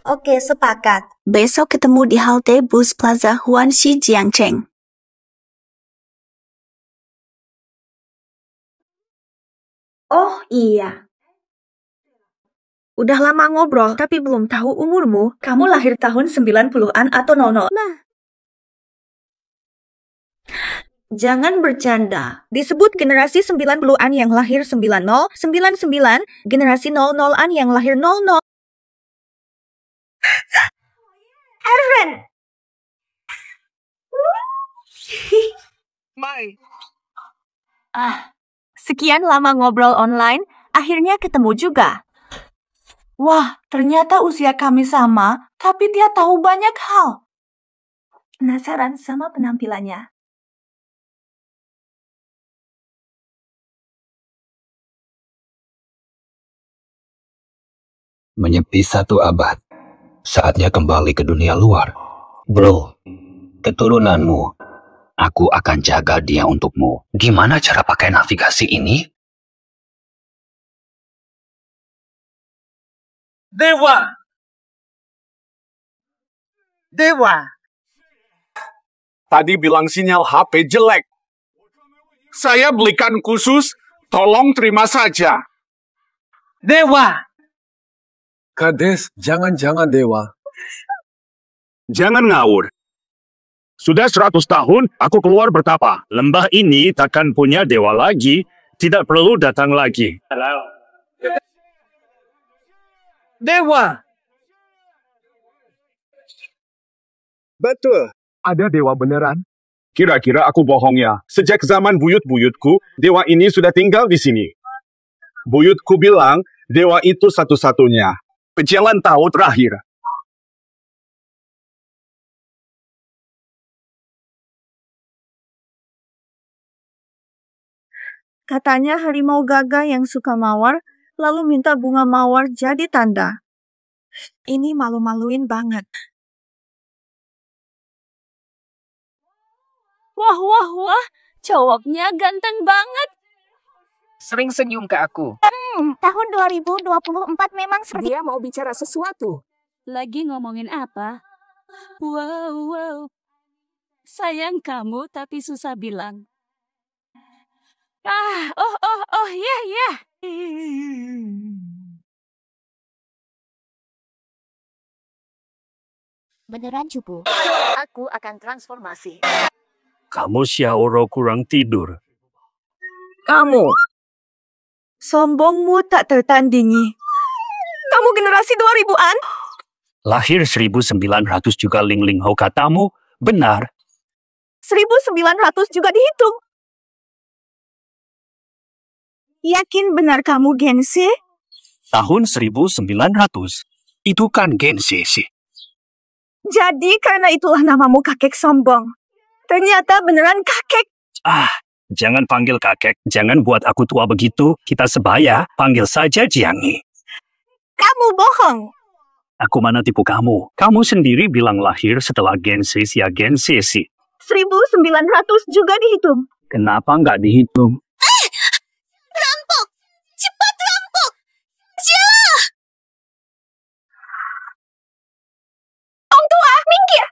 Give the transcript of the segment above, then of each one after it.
Oke, sepakat. Besok ketemu di halte bus Plaza Huanxi Jiangcheng. Oh iya. Udah lama ngobrol, tapi belum tahu umurmu. Kamu lahir tahun 90-an atau 00? Nah. Jangan bercanda. Disebut generasi 90-an yang lahir 90, 99, generasi 00-an yang lahir 00. Eren! Mai. Sekian lama ngobrol online, akhirnya ketemu juga. Wah, ternyata usia kami sama, tapi dia tahu banyak hal. Penasaran sama penampilannya. Menyepi 1 abad. Saatnya kembali ke dunia luar. Bro, keturunanmu. Aku akan jaga dia untukmu. Gimana cara pakai navigasi ini? Dewa. Tadi bilang sinyal HP jelek. Saya belikan khusus, tolong terima saja. Dewa. Kades, jangan Dewa. Jangan ngawur. Sudah 100 tahun aku keluar bertapa. Lembah ini takkan punya dewa lagi. Tidak perlu datang lagi. Dewa. Betul. Ada dewa beneran? Kira-kira aku bohong ya. Sejak zaman buyut-buyutku, dewa ini sudah tinggal di sini. Buyutku bilang, dewa itu satu-satunya. Pejalan tahu terakhir. Katanya harimau gagah yang suka mawar, lalu minta bunga mawar jadi tanda. Ini malu-maluin banget. Wah, cowoknya ganteng banget. Sering senyum ke aku. Tahun 2024 memang seperti... Dia mau bicara sesuatu. Lagi ngomongin apa? Wow. Sayang kamu tapi susah bilang. Ya. Beneran cupu. Aku akan transformasi. Kamu Xiaoro kurang tidur. Kamu. Sombongmu tak tertandingi. Kamu generasi 2000-an? Lahir 1900 juga Ling Ling Ho katamu. Benar. 1900 juga dihitung. Yakin benar kamu Gen Z? Tahun 1900. Itu kan Gen Z sih. Jadi karena itulah namamu kakek sombong. Ternyata beneran kakek. Jangan panggil kakek. Jangan buat aku tua begitu. Kita sebaya. Panggil saja Jiangi. Kamu bohong. Aku mana tipu kamu. Kamu sendiri bilang lahir setelah Gen Z ya Gen Z sih. 1900 juga dihitung. Kenapa nggak dihitung? Rampok! Cepat rampok! Jah! Orang tua, minggir!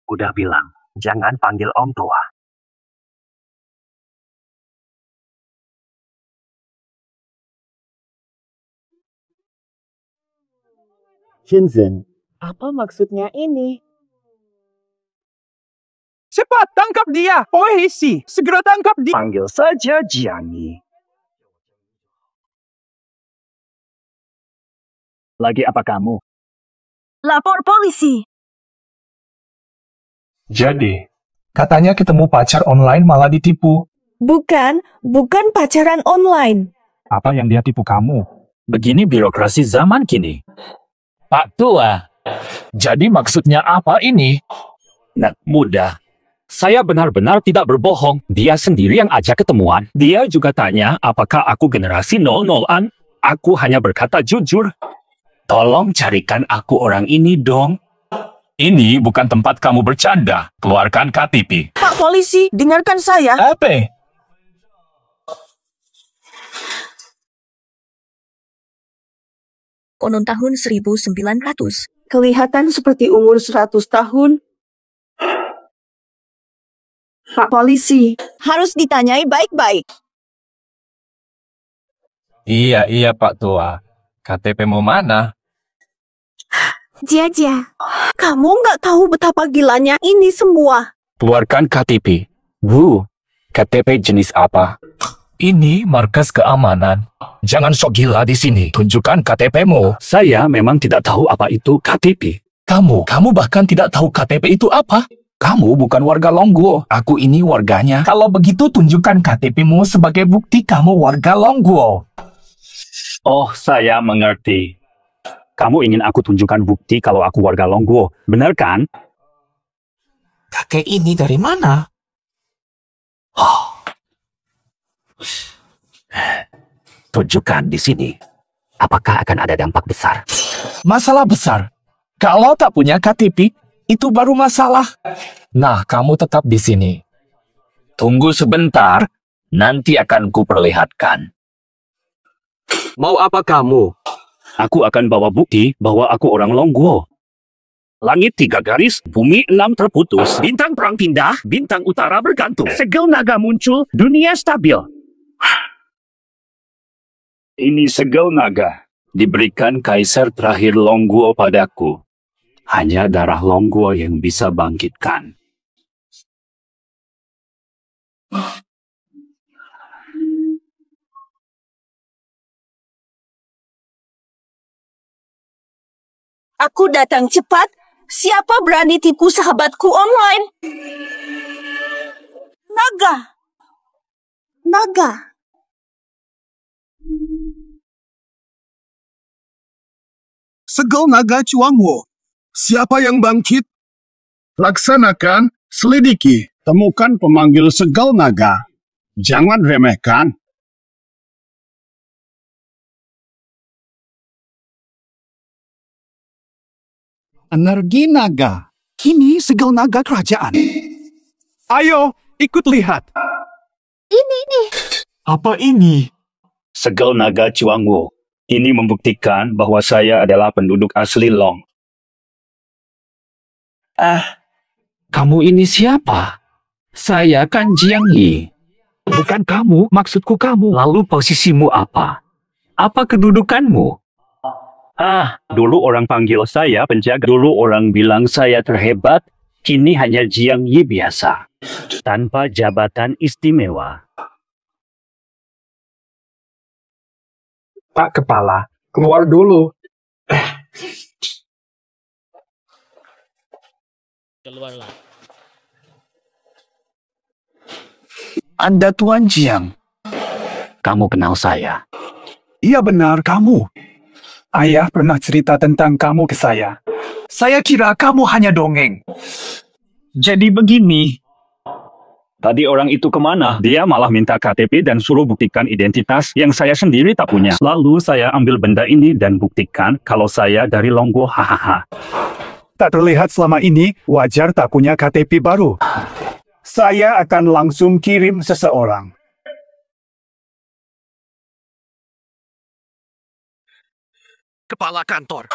Udah bilang, jangan panggil om tua. Shenzhen, apa maksudnya ini? Cepat tangkap dia. Polisi, segera tangkap dia. Panggil saja Jiangi. Lagi apa kamu? Lapor polisi. Jadi, katanya ketemu pacar online malah ditipu. Bukan pacaran online. Apa yang dia tipu kamu? Begini birokrasi zaman kini. Pak Tua, jadi maksudnya apa ini? Nah, mudah. Saya benar-benar tidak berbohong. Dia sendiri yang ajak ketemuan. Dia juga tanya apakah aku generasi 00-an. Aku hanya berkata jujur. Tolong carikan aku orang ini dong. Ini bukan tempat kamu bercanda. Keluarkan KTP. Pak polisi, dengarkan saya. Apa? konon tahun 1900. Kelihatan seperti umur 100 tahun. Pak polisi, harus ditanyai baik-baik. Iya Pak Tua. KTP mau mana? Jia, Kamu nggak tahu betapa gilanya ini semua. Keluarkan KTP. Bu, KTP jenis apa? Ini markas keamanan. Jangan sok gila di sini. Tunjukkan KTP-mu. Saya memang tidak tahu apa itu KTP. Kamu bahkan tidak tahu KTP itu apa? Kamu bukan warga Longguo. Aku ini warganya. Kalau begitu tunjukkan KTP-mu sebagai bukti kamu warga Longguo. Oh, saya mengerti. Kamu ingin aku tunjukkan bukti kalau aku warga Longguo, benar kan? Kakek ini dari mana? Tunjukkan di sini. Apakah akan ada dampak besar? Masalah besar. Kalau tak punya KTP, itu baru masalah. Nah, kamu tetap di sini. Tunggu sebentar, nanti akan kuperlihatkan. Mau apa kamu? Aku akan bawa bukti bahwa aku orang Longguo. Langit 3 garis, bumi 6 terputus, bintang perang pindah, bintang utara bergantung, segel naga muncul, dunia stabil. Ini segel naga, diberikan kaisar terakhir Longguo padaku. Hanya darah Longguo yang bisa bangkitkan. Aku datang cepat. Siapa berani tipu sahabatku online? Naga. Segel naga Chuangwo. Siapa yang bangkit? Laksanakan, selidiki, temukan pemanggil segel naga. Jangan remehkan. Energi naga. Ini segel naga kerajaan. Ayo, ikut lihat. Ini. Apa ini? Segel naga Chuangwo. Ini membuktikan bahwa saya adalah penduduk asli Long. Kamu ini siapa? Saya kan Jiang Yi. Bukan kamu, maksudku kamu. Lalu posisimu apa? Apa kedudukanmu? Dulu orang panggil saya penjaga. Dulu orang bilang saya terhebat. Kini hanya Jiang Yi biasa. Tanpa jabatan istimewa. Pak Kepala, keluar dulu. Keluarlah. Anda Tuan Jiang. Kamu kenal saya. Iya benar, kamu. Ayah pernah cerita tentang kamu ke saya. Saya kira kamu hanya dongeng. Jadi begini. Tadi orang itu kemana? Dia malah minta KTP dan suruh buktikan identitas yang saya sendiri tak punya. Lalu saya ambil benda ini dan buktikan kalau saya dari Longguo. Hahaha. Tak terlihat selama ini, wajar tak punya KTP baru. Saya akan langsung kirim seseorang. Kepala kantor.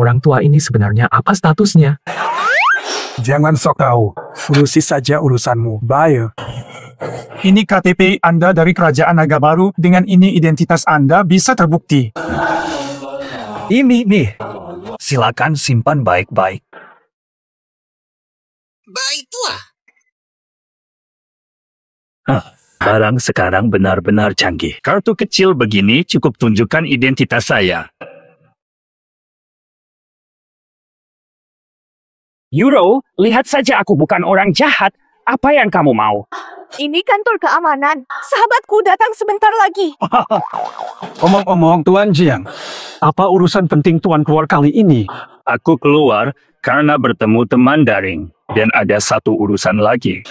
Orang tua ini sebenarnya apa statusnya? Jangan sok tahu. Urusi saja urusanmu. Bye. Ini KTP Anda dari Kerajaan Naga Baru. Dengan ini identitas Anda bisa terbukti. Ini nih. Silakan simpan baik-baik. Baik tua. Barang sekarang benar-benar canggih. Kartu kecil begini cukup tunjukkan identitas saya. Euro, lihat saja aku bukan orang jahat. Apa yang kamu mau? Ini kantor keamanan. Sahabatku datang sebentar lagi. Omong-omong, Tuan Jiang. Apa urusan penting Tuan keluar kali ini? Aku keluar karena bertemu teman daring. Dan ada satu urusan lagi.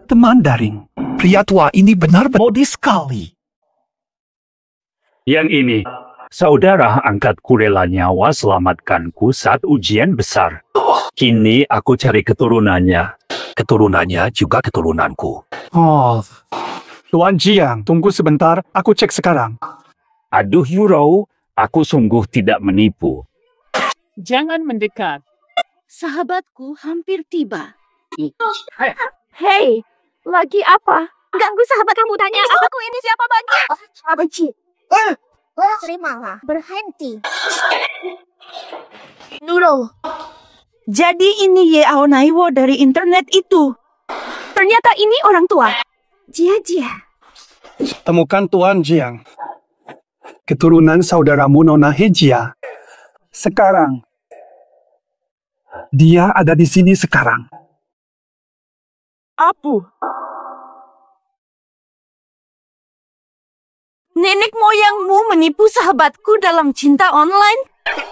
Teman daring. Pria tua ini benar-benar modis sekali. Yang ini. Saudara angkatku rela nyawa selamatkanku saat ujian besar. Kini aku cari keturunannya. Keturunannya juga keturunanku. Oh, Tuan Jiang, tunggu sebentar. Aku cek sekarang. Aduh Euro, Aku sungguh tidak menipu. Jangan mendekat. Sahabatku hampir tiba. Hei, lagi apa? Ganggu sahabat kamu tanya, aku ini siapa bagi? Benci. Terimalah, berhenti. Nurul. Jadi ini Ye Aonaiwo dari internet itu. Ternyata ini orang tua. Jia. Temukan Tuan Jiang. Keturunan saudaramu Nona Hejia. Sekarang. Dia ada di sini sekarang. Apu. Nenek moyangmu menipu sahabatku dalam cinta online.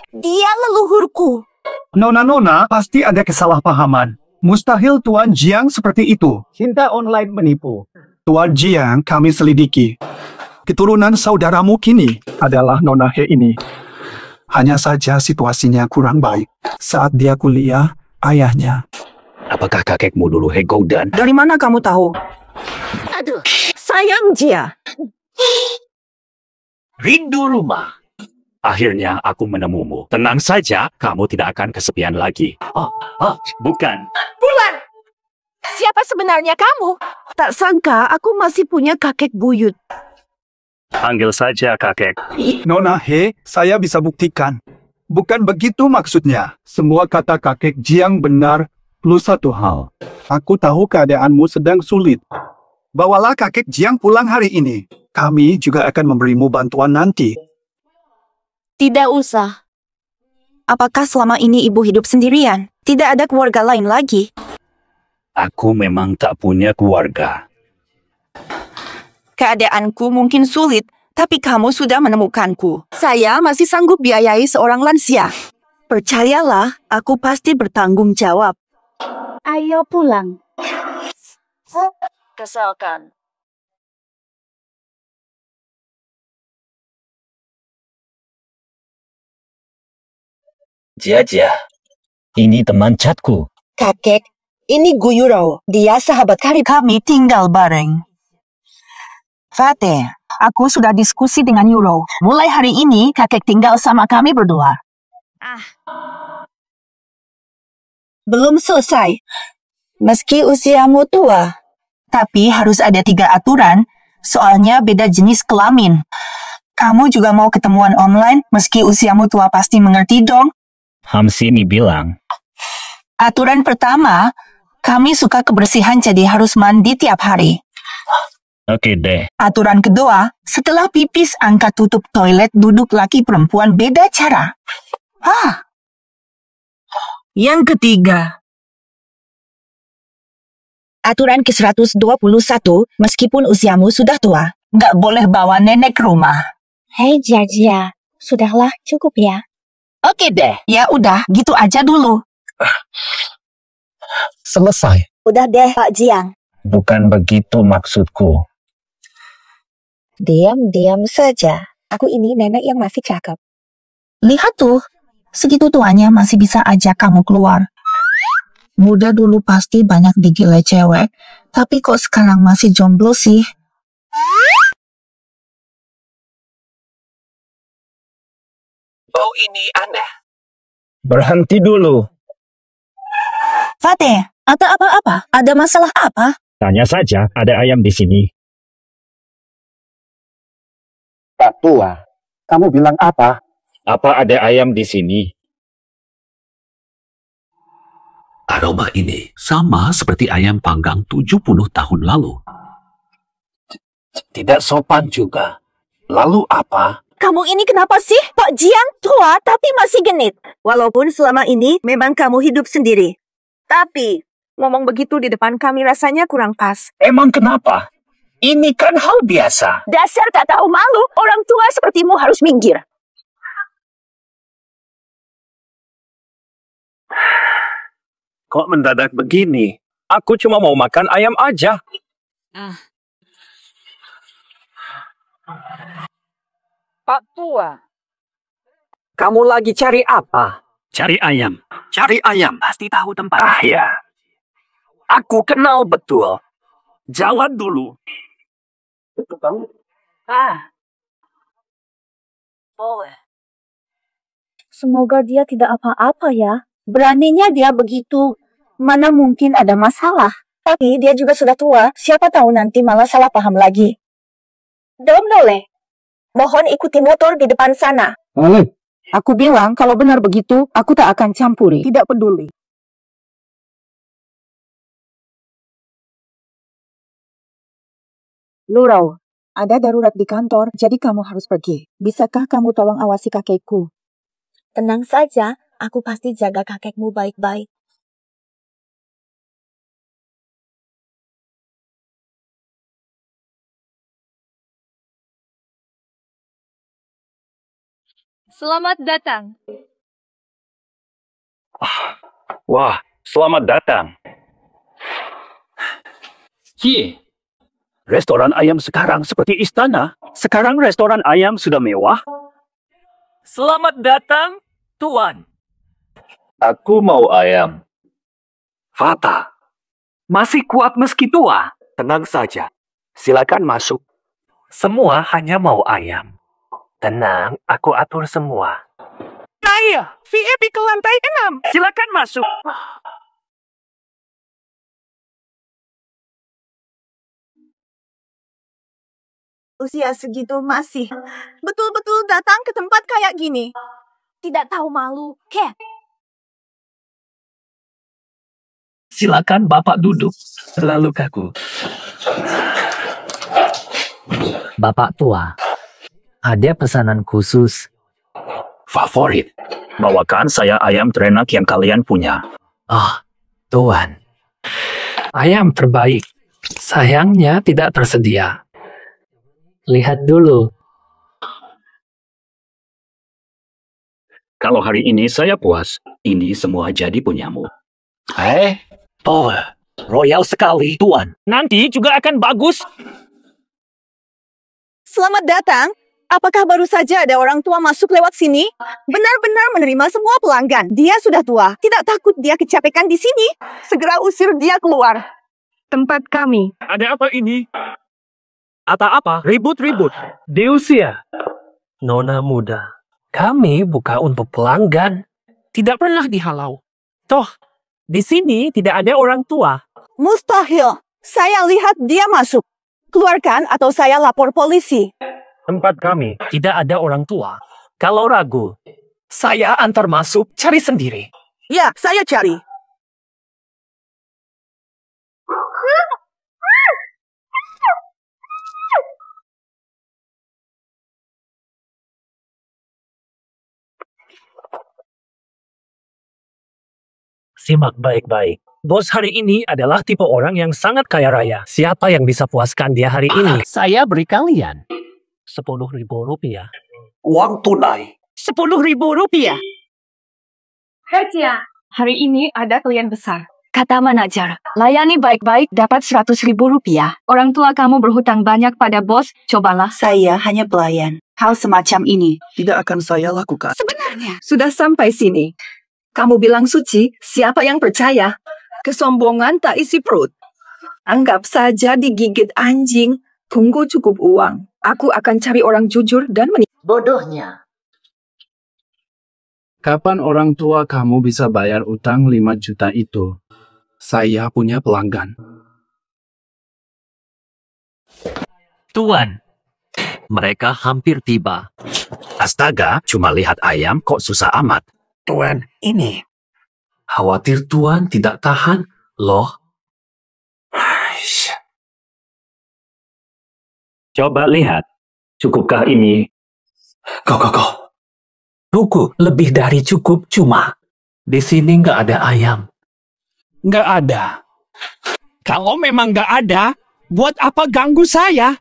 Dia leluhurku. Nona pasti ada kesalahpahaman. Mustahil Tuan Jiang seperti itu. Cinta online menipu. Tuan Jiang kami selidiki. Keturunan saudaramu kini adalah Nona He ini. Hanya saja situasinya kurang baik. Saat dia kuliah, ayahnya. Apakah kakekmu dulu He Goudan? Dari mana kamu tahu? Aduh, Sayang Jia. Rindu rumah. Akhirnya aku menemumu. Tenang saja, kamu tidak akan kesepian lagi. Bukan. Bulan! Siapa sebenarnya kamu? Tak sangka aku masih punya kakek buyut. Panggil saja kakek. Nona He, saya bisa buktikan. Bukan begitu maksudnya. Semua kata kakek Jiang benar, plus satu hal. Aku tahu keadaanmu sedang sulit. Bawalah kakek Jiang pulang hari ini. Kami juga akan memberimu bantuan nanti. Tidak usah. Apakah selama ini ibu hidup sendirian? Tidak ada keluarga lain lagi? Aku memang tak punya keluarga. Keadaanku mungkin sulit, tapi kamu sudah menemukanku. Saya masih sanggup biayai seorang lansia. Percayalah, aku pasti bertanggung jawab. Ayo pulang. Kesalkan. Jia, ini teman catku. Kakek, ini Guyuro. Dia sahabat karib. Kami tinggal bareng. Fateh, aku sudah diskusi dengan Yuro. Mulai hari ini, kakek tinggal sama kami berdua. Belum selesai. Meski usiamu tua. Tapi harus ada 3 aturan, soalnya beda jenis kelamin. Kamu juga mau ketemuan online, meski usiamu tua pasti mengerti dong. Hamsini bilang. Aturan pertama, kami suka kebersihan jadi harus mandi tiap hari. Oke deh. Aturan kedua, setelah pipis angkat tutup toilet duduk laki perempuan beda cara. Yang ketiga. Aturan ke-121, meskipun usiamu sudah tua. Nggak boleh bawa nenek ke rumah. Hei Jia. Sudahlah, cukup ya. Oke deh. Ya udah, gitu aja dulu. Selesai. Udah deh, Pak Jiang. Bukan begitu maksudku. Diam saja. Aku ini nenek yang masih cakep. Lihat tuh, segitu tuanya masih bisa ajak kamu keluar. Muda dulu pasti banyak digilai cewek, tapi kok sekarang masih jomblo sih? Oh, ini aneh. Berhenti dulu. Fateh, ada apa-apa? Ada masalah apa? Tanya saja, ada ayam di sini. Pak Tua, kamu bilang apa? Apa ada ayam di sini? Aroma ini sama seperti ayam panggang 70 tahun lalu. Tidak sopan juga. Lalu apa? Kamu ini kenapa sih? Pak Jiang tua tapi masih genit. Walaupun selama ini memang kamu hidup sendiri. Tapi, ngomong begitu di depan kami rasanya kurang pas. Emang kenapa? Ini kan hal biasa. Dasar tak tahu malu, orang tua sepertimu harus minggir. Kok mendadak begini? Aku cuma mau makan ayam aja. Pak Tua, kamu lagi cari apa? Cari ayam. Cari ayam, pasti tahu tempat. Ya. Aku kenal betul. Jalan dulu. Boleh. Semoga dia tidak apa-apa ya. Beraninya dia begitu. Mana mungkin ada masalah. Tapi dia juga sudah tua. Siapa tahu nanti malah salah paham lagi. Dom Nole, mohon ikuti motor di depan sana. Aku bilang kalau benar begitu, aku tak akan campuri. Tidak peduli. Lurau, ada darurat di kantor, jadi kamu harus pergi. Bisakah kamu tolong awasi kakekku? Tenang saja, aku pasti jaga kakekmu baik-baik. Selamat datang. Wah, selamat datang. Restoran ayam sekarang seperti istana. Sekarang restoran ayam sudah mewah. Selamat datang, Tuan. Aku mau ayam. Fata, masih kuat meski tua. Tenang saja. Silakan masuk. Semua hanya mau ayam. Tenang, aku atur semua. Naya, VIP ke lantai 6. Silakan masuk. Usia segitu masih betul-betul datang ke tempat kayak gini. Tidak tahu malu. Silakan Bapak duduk. Terlalu kaku. Bapak tua, ada pesanan khusus. Favorit. Bawakan saya ayam terenak yang kalian punya. Tuan. Ayam terbaik. Sayangnya tidak tersedia. Lihat dulu. Kalau hari ini saya puas, ini semua jadi punyamu. Royal sekali, Tuan. Nanti juga akan bagus. Selamat datang. Apakah baru saja ada orang tua masuk lewat sini? Benar-benar menerima semua pelanggan. Dia sudah tua. Tidak takut dia kecapekan di sini. Segera usir dia keluar. Tempat kami. Ada apa ini? Apa? Ribut-ribut. Deusia. Nona muda. Kami buka untuk pelanggan. Tidak pernah dihalau. Toh, di sini tidak ada orang tua. Mustahil. Saya lihat dia masuk. Keluarkan atau saya lapor polisi. Tempat kami tidak ada orang tua. Kalau ragu, saya antar masuk, cari sendiri. Ya, saya cari. Simak baik-baik. Bos hari ini adalah tipe orang yang sangat kaya raya. Siapa yang bisa puaskan dia hari ini? Saya beri kalian 10.000 rupiah. Uang tunai. 10.000 rupiah. Hercia, hari ini ada klien besar. Kata manajer, layani baik-baik dapat 100.000 rupiah. Orang tua kamu berhutang banyak pada bos, cobalah. Saya hanya pelayan. Hal semacam ini Tidak akan saya lakukan. Sebenarnya, sudah sampai sini. Kamu bilang suci, siapa yang percaya? Kesombongan tak isi perut. Anggap saja digigit anjing. Tunggu cukup uang. Aku akan cari orang jujur dan Bodohnya. Kapan orang tua kamu bisa bayar utang 5 juta itu? Saya punya pelanggan. Tuan, mereka hampir tiba. Astaga, cuma lihat ayam kok susah amat. Tuan, ini. Khawatir Tuan tidak tahan, loh. Coba lihat. Cukupkah ini? Go. Tunggu, lebih dari cukup cuma. Di sini nggak ada ayam. Nggak ada. Kalau memang nggak ada, buat apa ganggu saya?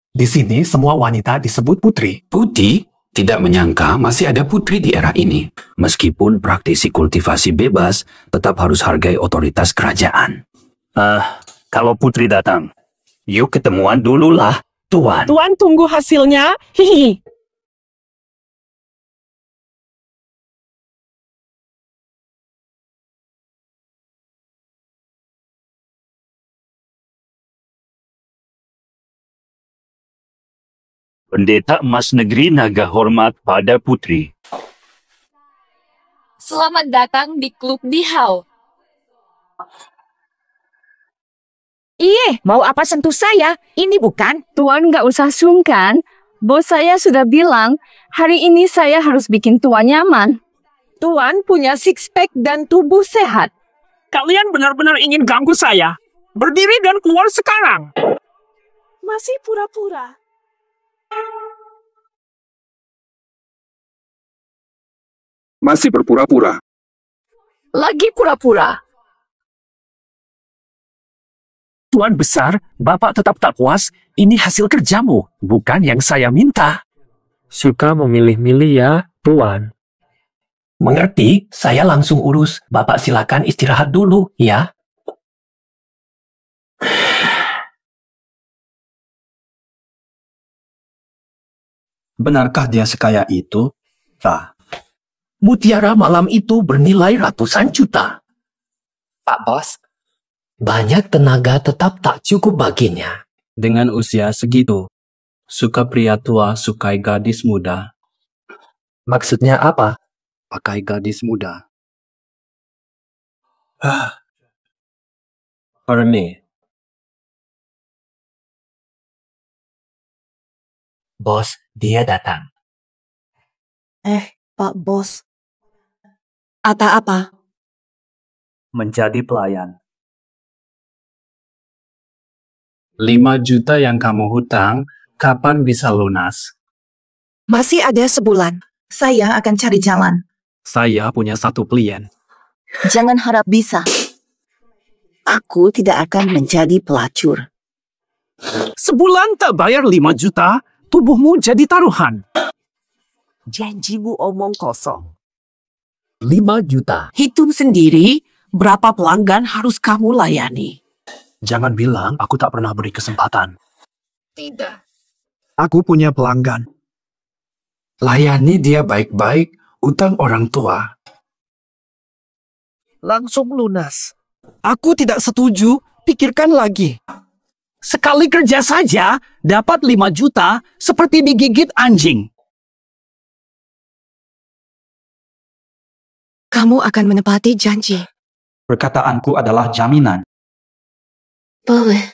Di sini semua wanita disebut putri. Putih tidak menyangka masih ada putri di era ini. Meskipun praktisi kultivasi bebas, tetap harus hargai otoritas kerajaan. Kalau putri datang, yuk ketemuan dululah, Tuan. Tuan tunggu hasilnya. Hihi. Pendeta Emas Negeri Naga hormat pada putri. Selamat datang di klub Dihau. Mau apa sentuh saya? Ini bukan. Tuan nggak usah sungkan. Bos saya sudah bilang, hari ini saya harus bikin Tuan nyaman. Tuan punya six-pack dan tubuh sehat. Kalian benar-benar ingin ganggu saya. Berdiri dan keluar sekarang. Masih pura-pura. Masih berpura-pura. Lagi pura-pura. Tuan besar, Bapak tetap tak puas. Ini hasil kerjamu, bukan yang saya minta. Suka memilih-milih ya, Tuan. Mengerti, saya langsung urus. Bapak silakan istirahat dulu, ya. Benarkah dia sekaya itu? Tak. Mutiara malam itu bernilai ratusan juta. Pak Bos, banyak tenaga tetap tak cukup baginya. Dengan usia segitu, suka pria tua sukai gadis muda. Maksudnya apa? Pakai gadis muda. Ernie, Bos, dia datang. Pak Bos. Apa-apa? menjadi pelayan. 5 juta yang kamu hutang, kapan bisa lunas? Masih ada sebulan. Saya akan cari jalan. Saya punya 1 klien. Jangan harap bisa. Aku tidak akan menjadi pelacur. Sebulan tak bayar 5 juta, tubuhmu jadi taruhan. Janjimu omong kosong. 5 juta. Hitung sendiri berapa pelanggan harus kamu layani. Jangan bilang aku tak pernah beri kesempatan. Tidak. Aku punya pelanggan. Layani dia baik-baik, utang orang tua. Langsung lunas. Aku tidak setuju, pikirkan lagi. Sekali kerja saja, dapat 5 juta seperti digigit anjing. Kamu akan menepati janji. Perkataanku adalah jaminan. Boleh.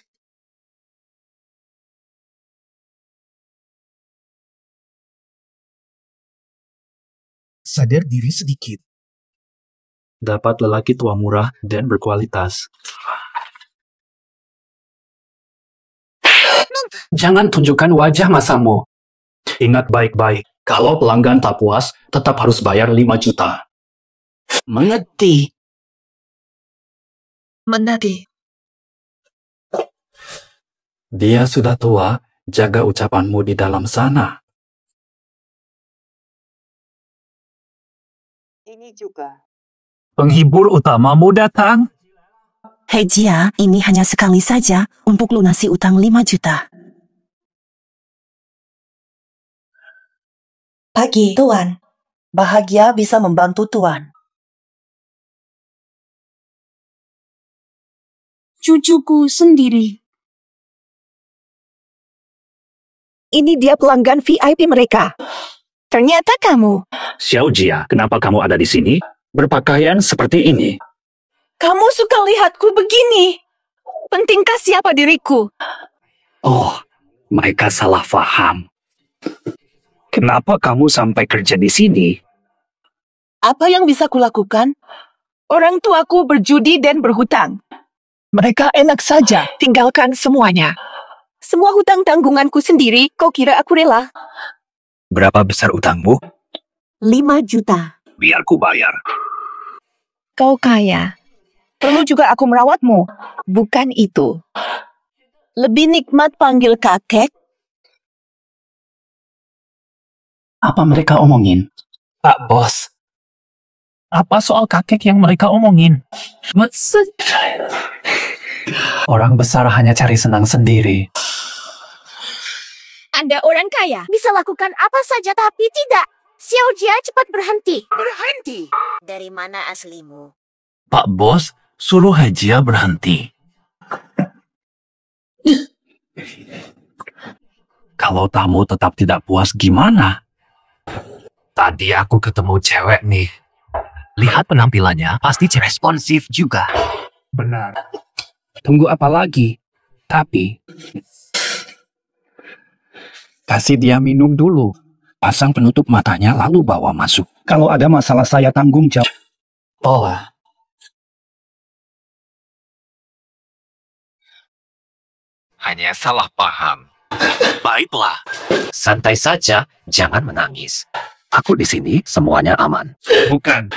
Sadar diri sedikit. Dapat lelaki tua murah dan berkualitas. Jangan tunjukkan wajah masamu. Ingat baik-baik, kalau pelanggan tak puas, tetap harus bayar 5 juta. Mengerti. Mengerti. Dia sudah tua, jaga ucapanmu di dalam sana. Ini juga. Penghibur utamamu datang. Hei Jia, ini hanya sekali saja untuk lunasi utang 5 juta. Pagi, Tuan. Bahagia bisa membantu Tuan. Cucuku sendiri. Ini dia pelanggan VIP mereka. Ternyata kamu. Xiao Jia, kenapa kamu ada di sini? Berpakaian seperti ini. Kamu suka lihatku begini. Pentingkah siapa diriku? Oh, mereka salah faham. Kenapa kamu sampai kerja di sini? Apa yang bisa kulakukan? Orang tuaku berjudi dan berhutang. Mereka enak saja tinggalkan semuanya. Semua hutang tanggunganku sendiri, kau kira aku rela? Berapa besar utangmu? 5 juta. Biar ku bayar. Kau kaya. Perlu juga aku merawatmu. Bukan itu. Lebih nikmat panggil kakek. Apa mereka omongin? Pak Bos. Apa soal kakek yang mereka omongin? Maksud... Orang besar hanya cari senang sendiri. Anda orang kaya, bisa lakukan apa saja tapi tidak. Xiao Jia cepat berhenti. Berhenti. Dari mana aslimu? Pak Bos, suruh Hajia berhenti. Kalau tamu tetap tidak puas gimana? Tadi aku ketemu cewek nih. Lihat penampilannya, pasti responsif juga. Benar. Tunggu apa lagi? Tapi, kasih dia minum dulu. Pasang penutup matanya lalu bawa masuk. Kalau ada masalah saya tanggung jawab. Oh, hanya salah paham. Baiklah, santai saja, jangan menangis. Aku di sini, semuanya aman. Bukan.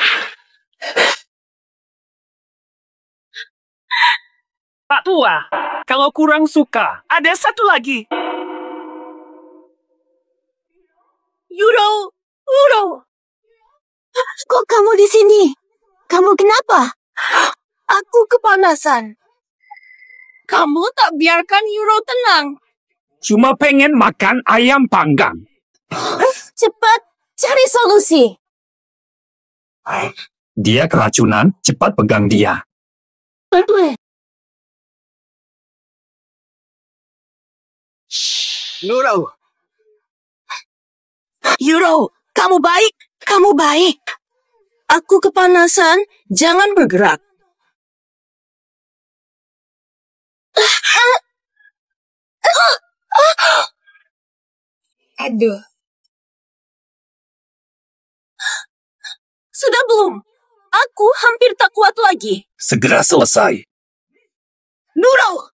Pak Tua, kalau kurang suka, ada satu lagi. Euro, kok kamu di sini? Kamu kenapa? Aku kepanasan. Kamu tak biarkan Euro tenang. Cuma pengen makan ayam panggang. Cepat, cari solusi. Dia keracunan, cepat pegang dia. Euro, kamu baik? Kamu baik? Aku kepanasan, jangan bergerak. Aduh. Sudah belum? Aku hampir tak kuat lagi. Segera selesai. Nurul!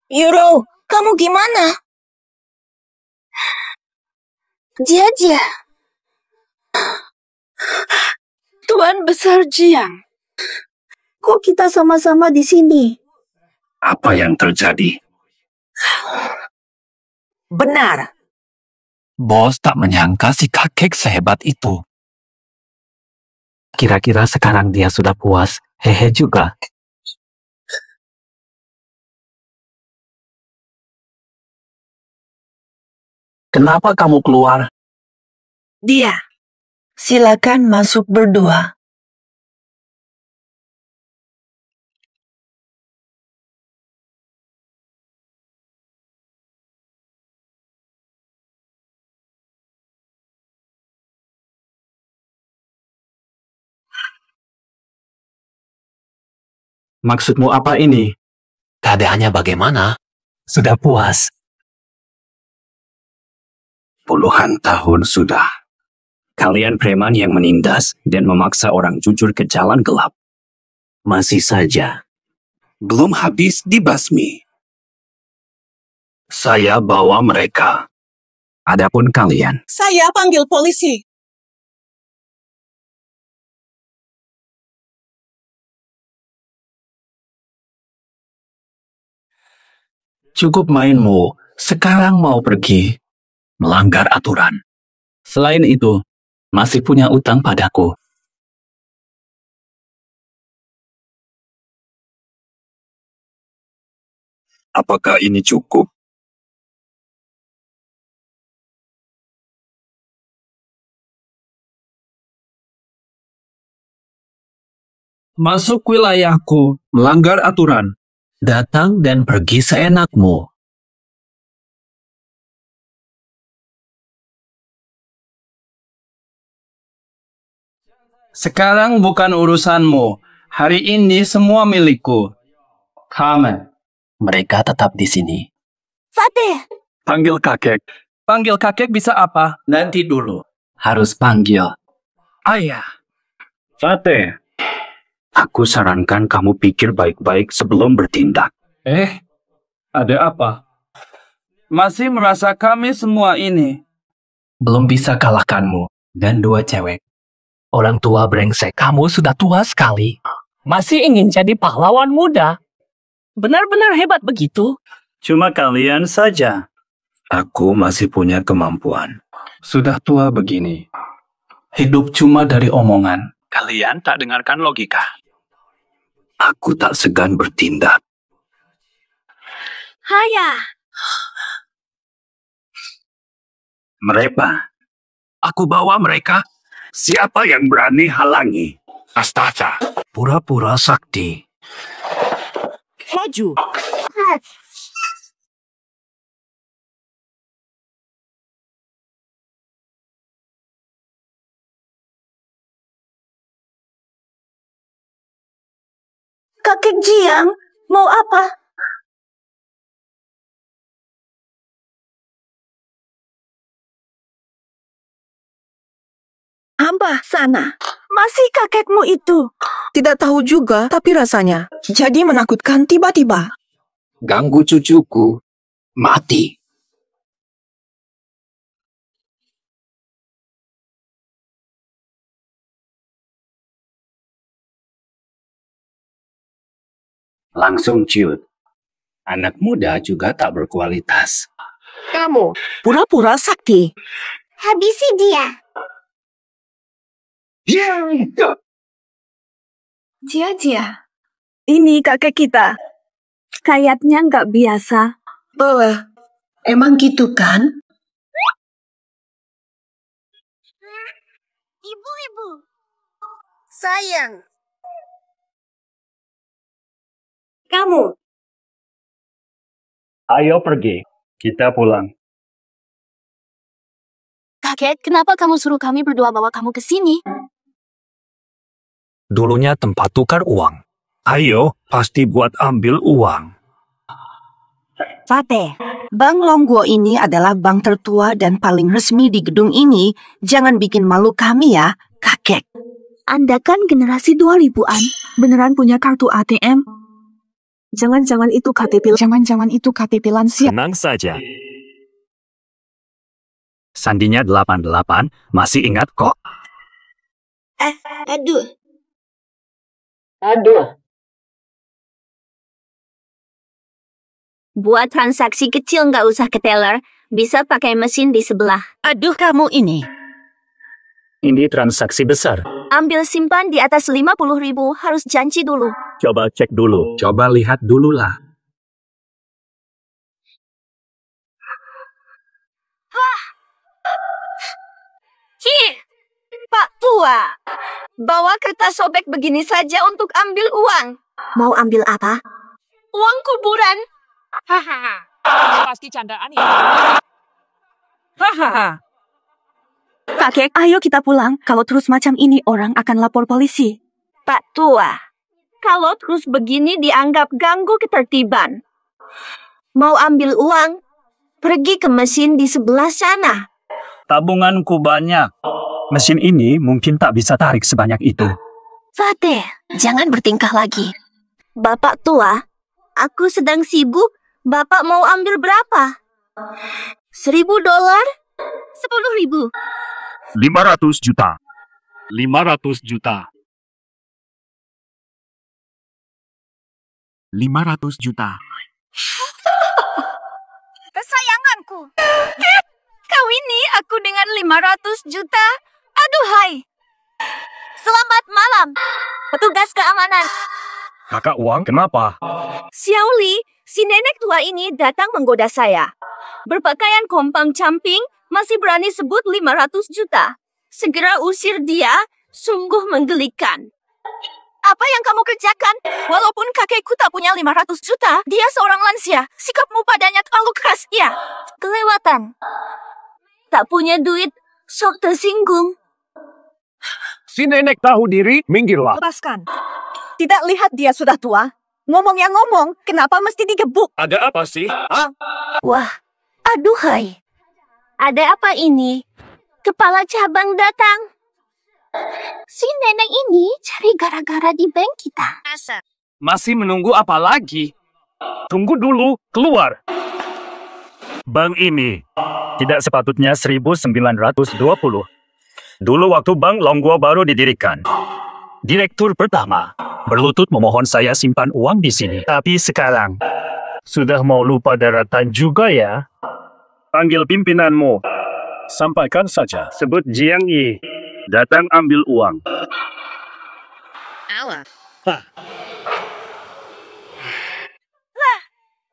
Euro, kamu gimana? Jia. Tuan Besar Jiang. Kok kita sama-sama di sini? Apa yang terjadi? Benar. Bos tak menyangka si kakek sehebat itu. Kira-kira sekarang dia sudah puas. Hehe juga. Kenapa kamu keluar? Dia. Silakan masuk berdua. Maksudmu apa ini? Keadaannya bagaimana? Sudah puas. Puluhan tahun sudah. Kalian preman yang menindas dan memaksa orang jujur ke jalan gelap. Masih saja. Belum habis dibasmi. Saya bawa mereka. Adapun kalian, Saya panggil polisi. cukup mainmu. Sekarang mau pergi. Melanggar aturan. Selain itu, masih punya utang padaku. Apakah ini cukup? Masuk wilayahku, melanggar aturan. Datang dan pergi seenakmu. Sekarang bukan urusanmu. Hari ini semua milikku. Kamen. Mereka tetap di sini. Fatih! Panggil kakek. Panggil kakek bisa apa? Nanti dulu. Harus panggil ayah. Fatih. Aku sarankan kamu pikir baik-baik sebelum bertindak. Ada apa? Masih merasa kami semua ini? Belum bisa kalahkanmu. Dan 2 cewek. Orang tua brengsek, kamu sudah tua sekali. Masih ingin jadi pahlawan muda. Benar-benar hebat begitu. Cuma kalian saja. Aku masih punya kemampuan. Sudah tua begini. Hidup cuma dari omongan. Kalian tak dengarkan logika. Aku tak segan bertindak. Haya! Mereka. Aku bawa mereka. Siapa yang berani halangi? Astaga. Pura-pura sakti. Maju. Kakek Jiang, mau apa? Hamba sana. Masih kakekmu itu? Tidak tahu juga, tapi rasanya jadi menakutkan tiba-tiba. Ganggu cucuku. Mati. Langsung ciut. Anak muda juga tak berkualitas. Kamu pura-pura sakti. Habisi dia. Jia, ini kakek kita. Kayaknya nggak biasa. Emang gitu kan? Ibu-ibu. Sayang. Kamu. Ayo pergi. Kita pulang. Kakek, kenapa kamu suruh kami berdua bawa kamu ke sini? Dulunya tempat tukar uang. Ayo, pasti buat ambil uang. Fateh, Bank Longguo ini adalah bank tertua dan paling resmi di gedung ini. Jangan bikin malu kami ya, kakek. Anda kan generasi 2000-an. Beneran punya kartu ATM? Jangan-jangan itu KTP lansia. Tenang saja. Sandinya 88, masih ingat kok. Aduh. Buat transaksi kecil nggak usah ke teller, bisa pakai mesin di sebelah. Aduh kamu ini. Ini transaksi besar. Ambil simpan di atas 50.000, harus janji dulu. Coba cek dulu. Coba lihat dulu lah. Pak Tua, bawa kertas sobek begini saja untuk ambil uang. Mau ambil apa? Uang kuburan. Hahaha. Pasti candaan ya. Hahaha. Kakek, ayo kita pulang. Kalau terus macam ini, orang akan lapor polisi. Pak Tua, kalau terus begini dianggap ganggu ketertiban. Mau ambil uang? Pergi ke mesin di sebelah sana. Tabunganku banyak. Mesin ini mungkin tak bisa tarik sebanyak itu. Fateh, jangan bertingkah lagi. Bapak tua, aku sedang sibuk. Bapak mau ambil berapa? $1.000? 10.000? 500 juta. 500 juta. 500 juta. Kesayanganku. Kawini aku dengan 500 juta. Aduhai. Selamat malam, petugas keamanan. Kakak uang kenapa? Xiaoli, si nenek tua ini datang menggoda saya. Berpakaian kompang camping, masih berani sebut 500 juta. Segera usir dia, sungguh menggelikan. Apa yang kamu kerjakan? Walaupun kakekku tak punya 500 juta, dia seorang lansia. Sikapmu padanya terlalu keras, ya. Kelewatan. Tak punya duit, sok tersinggung. Si nenek tahu diri, minggirlah. Lepaskan. Tidak lihat dia sudah tua? Ngomong yang ngomong, kenapa mesti digebuk? Ada apa sih? Hah? Wah, aduhai. Ada apa ini? Kepala cabang datang. Si nenek ini cari gara-gara di bank kita. Masih menunggu apa lagi? Tunggu dulu, keluar. Bank ini tidak sepatutnya 1920. Dulu waktu Bank Longguo baru didirikan. Direktur pertama berlutut memohon saya simpan uang di sini. Tapi sekarang sudah mau lupa daratan juga ya. Panggil pimpinanmu. Sampaikan saja. Sebut Jiang Yi. Datang ambil uang. Alah.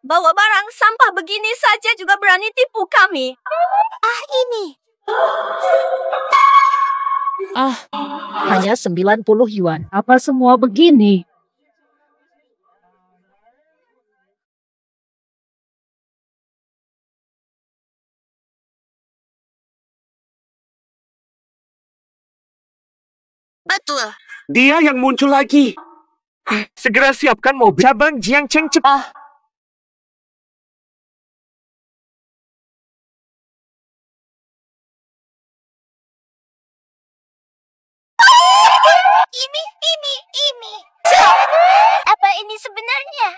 Bawa barang sampah begini saja juga berani tipu kami. Ini. Hanya 90 yuan. Apa semua begini? Betul. Dia yang muncul lagi. Segera siapkan mobil cabang Jiangcheng cepat. Ini. Apa ini sebenarnya?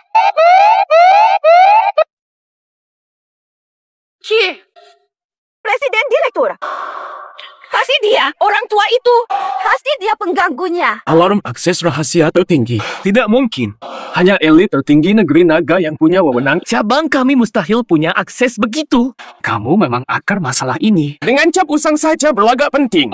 Presiden Direktur. Pasti dia, orang tua itu. Pasti dia pengganggunya. Alarm akses rahasia tertinggi. Tidak mungkin. Hanya elit tertinggi negeri naga yang punya wewenang. Cabang kami mustahil punya akses begitu. Kamu memang akar masalah ini. Dengan cap usang saja berlagak penting.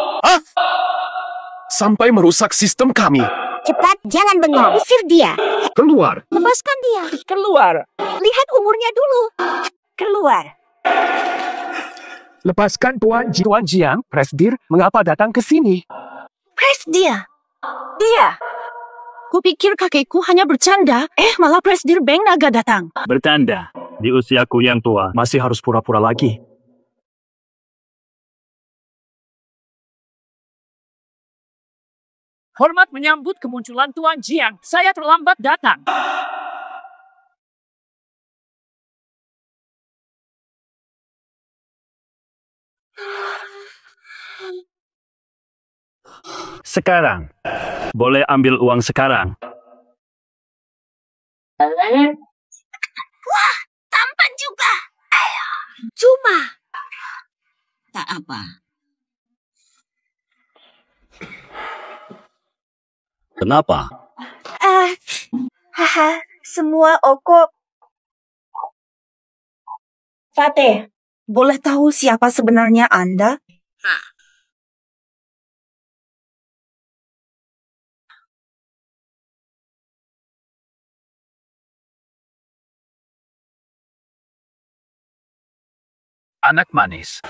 Sampai merusak sistem kami. Cepat, jangan bengong. Usir dia. Keluar. Lepaskan dia. Keluar. Lihat umurnya dulu. Keluar. Lepaskan Tuan Jiang. Presdir, mengapa datang ke sini? Dia. Kupikir kakekku hanya bercanda. Malah Presdir Bank Naga datang. Bertanda, di usiaku yang tua, masih harus pura-pura lagi. Hormat menyambut kemunculan Tuan Jiang. Saya terlambat datang. Sekarang, boleh ambil uang sekarang. Wah, tampan juga. Cuma. Tak apa. Kenapa? Semua oko. Fateh, Boleh tahu siapa sebenarnya Anda? Anak manis.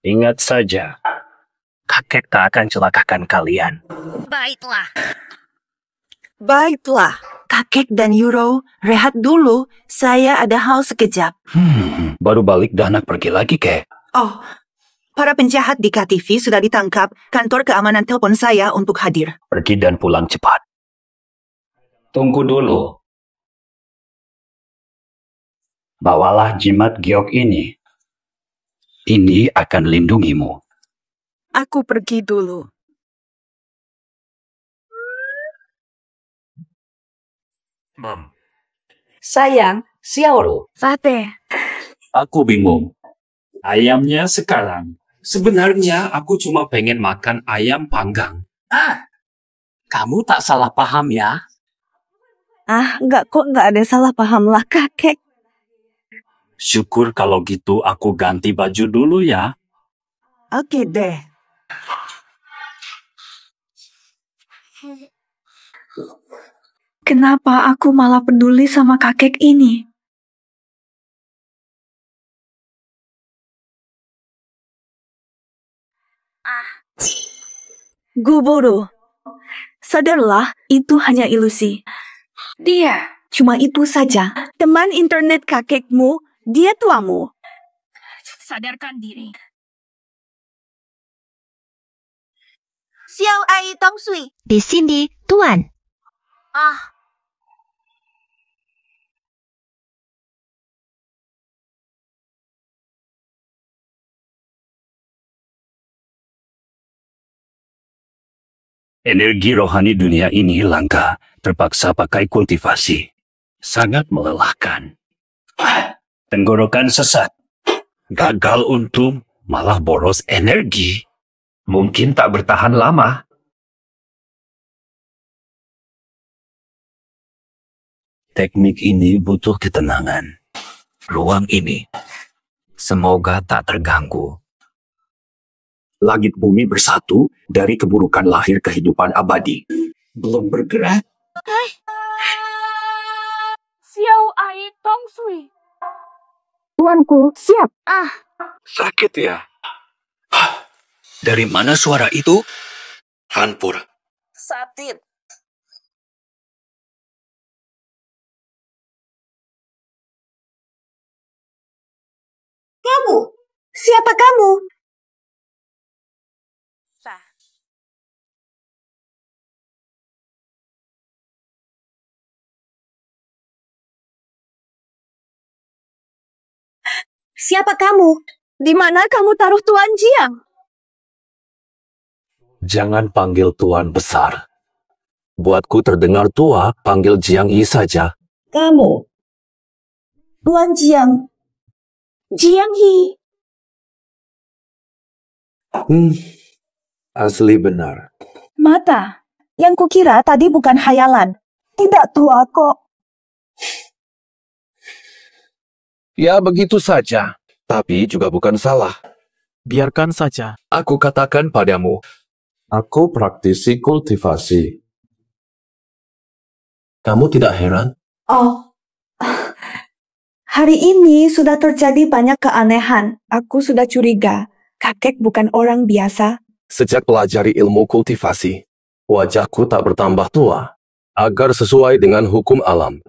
Ingat saja, kakek tak akan celakakan kalian. Baiklah, kakek dan Euro, rehat dulu. Saya ada hal sekejap. Baru balik dan anak pergi lagi, Kek. Oh, para penjahat di KTV sudah ditangkap. Kantor keamanan telepon saya untuk hadir. Pergi dan pulang cepat. Tunggu dulu. Bawalah jimat giok ini. Ini akan lindungimu. Aku pergi dulu. Sayang, Xiaoru. Fateh. Aku bingung. Ayamnya sekarang. Sebenarnya aku cuma pengen makan ayam panggang. Kamu tak salah paham ya? Enggak ada salah paham lah, kakek. Syukur kalau gitu aku ganti baju dulu ya. Oke deh. Kenapa aku malah peduli sama kakek ini? Guburu, sadarlah itu hanya ilusi. Dia cuma itu saja, teman internet kakekmu, dia tuamu. Sadarkan diri. Xiao Ai Tong Sui. di sini, Tuan. Energi rohani dunia ini langka, terpaksa pakai kultivasi. Sangat melelahkan. Tenggorokan sesat. Gagal untung, malah boros energi. Mungkin tak bertahan lama. Teknik ini butuh ketenangan. Ruang ini semoga tak terganggu. Langit bumi bersatu dari keburukan lahir kehidupan abadi. Belum bergerak. Xiao Ai Tong Sui. Tuanku, siap. Sakit ya? Dari mana suara itu? Hanpur. Satit. Kamu? Siapa kamu? Siapa kamu? Di mana kamu taruh Tuan Jiang? Jangan panggil Tuan besar. Buatku terdengar tua, panggil Jiang Yi saja. Kamu. Tuan Jiang. Jiang Yi. Asli benar. Mata. Yang kukira tadi bukan hayalan. Tidak tua kok. Ya begitu saja. Tapi juga bukan salah. Biarkan saja. Aku katakan padamu, aku praktisi kultivasi. Kamu tidak heran? Oh. Hari ini sudah terjadi banyak keanehan. Aku sudah curiga. Kakek bukan orang biasa. Sejak pelajari ilmu kultivasi, wajahku tak bertambah tua. Agar sesuai dengan hukum alam.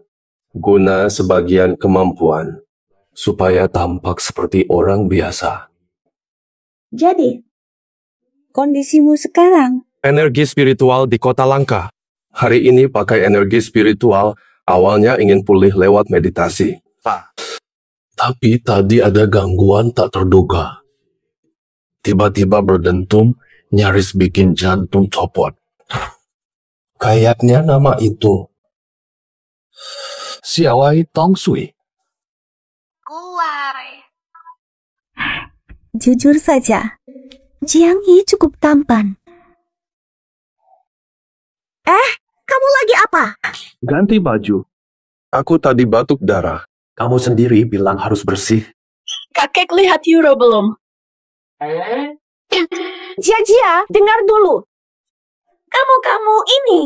Guna sebagian kemampuan. Supaya tampak seperti orang biasa. Jadi, kondisimu sekarang? Energi spiritual di kota langka. Hari ini pakai energi spiritual, awalnya ingin pulih lewat meditasi. Tapi tadi ada gangguan tak terduga. Tiba-tiba berdentum, nyaris bikin jantung copot. Kayaknya nama itu Xiaowai Tongsui. Jujur saja, Jiang Yi cukup tampan. Kamu lagi apa? Ganti baju. Aku tadi batuk darah. Kamu sendiri bilang harus bersih. Kakek lihat Euro belum? Jia, dengar dulu. Kamu ini.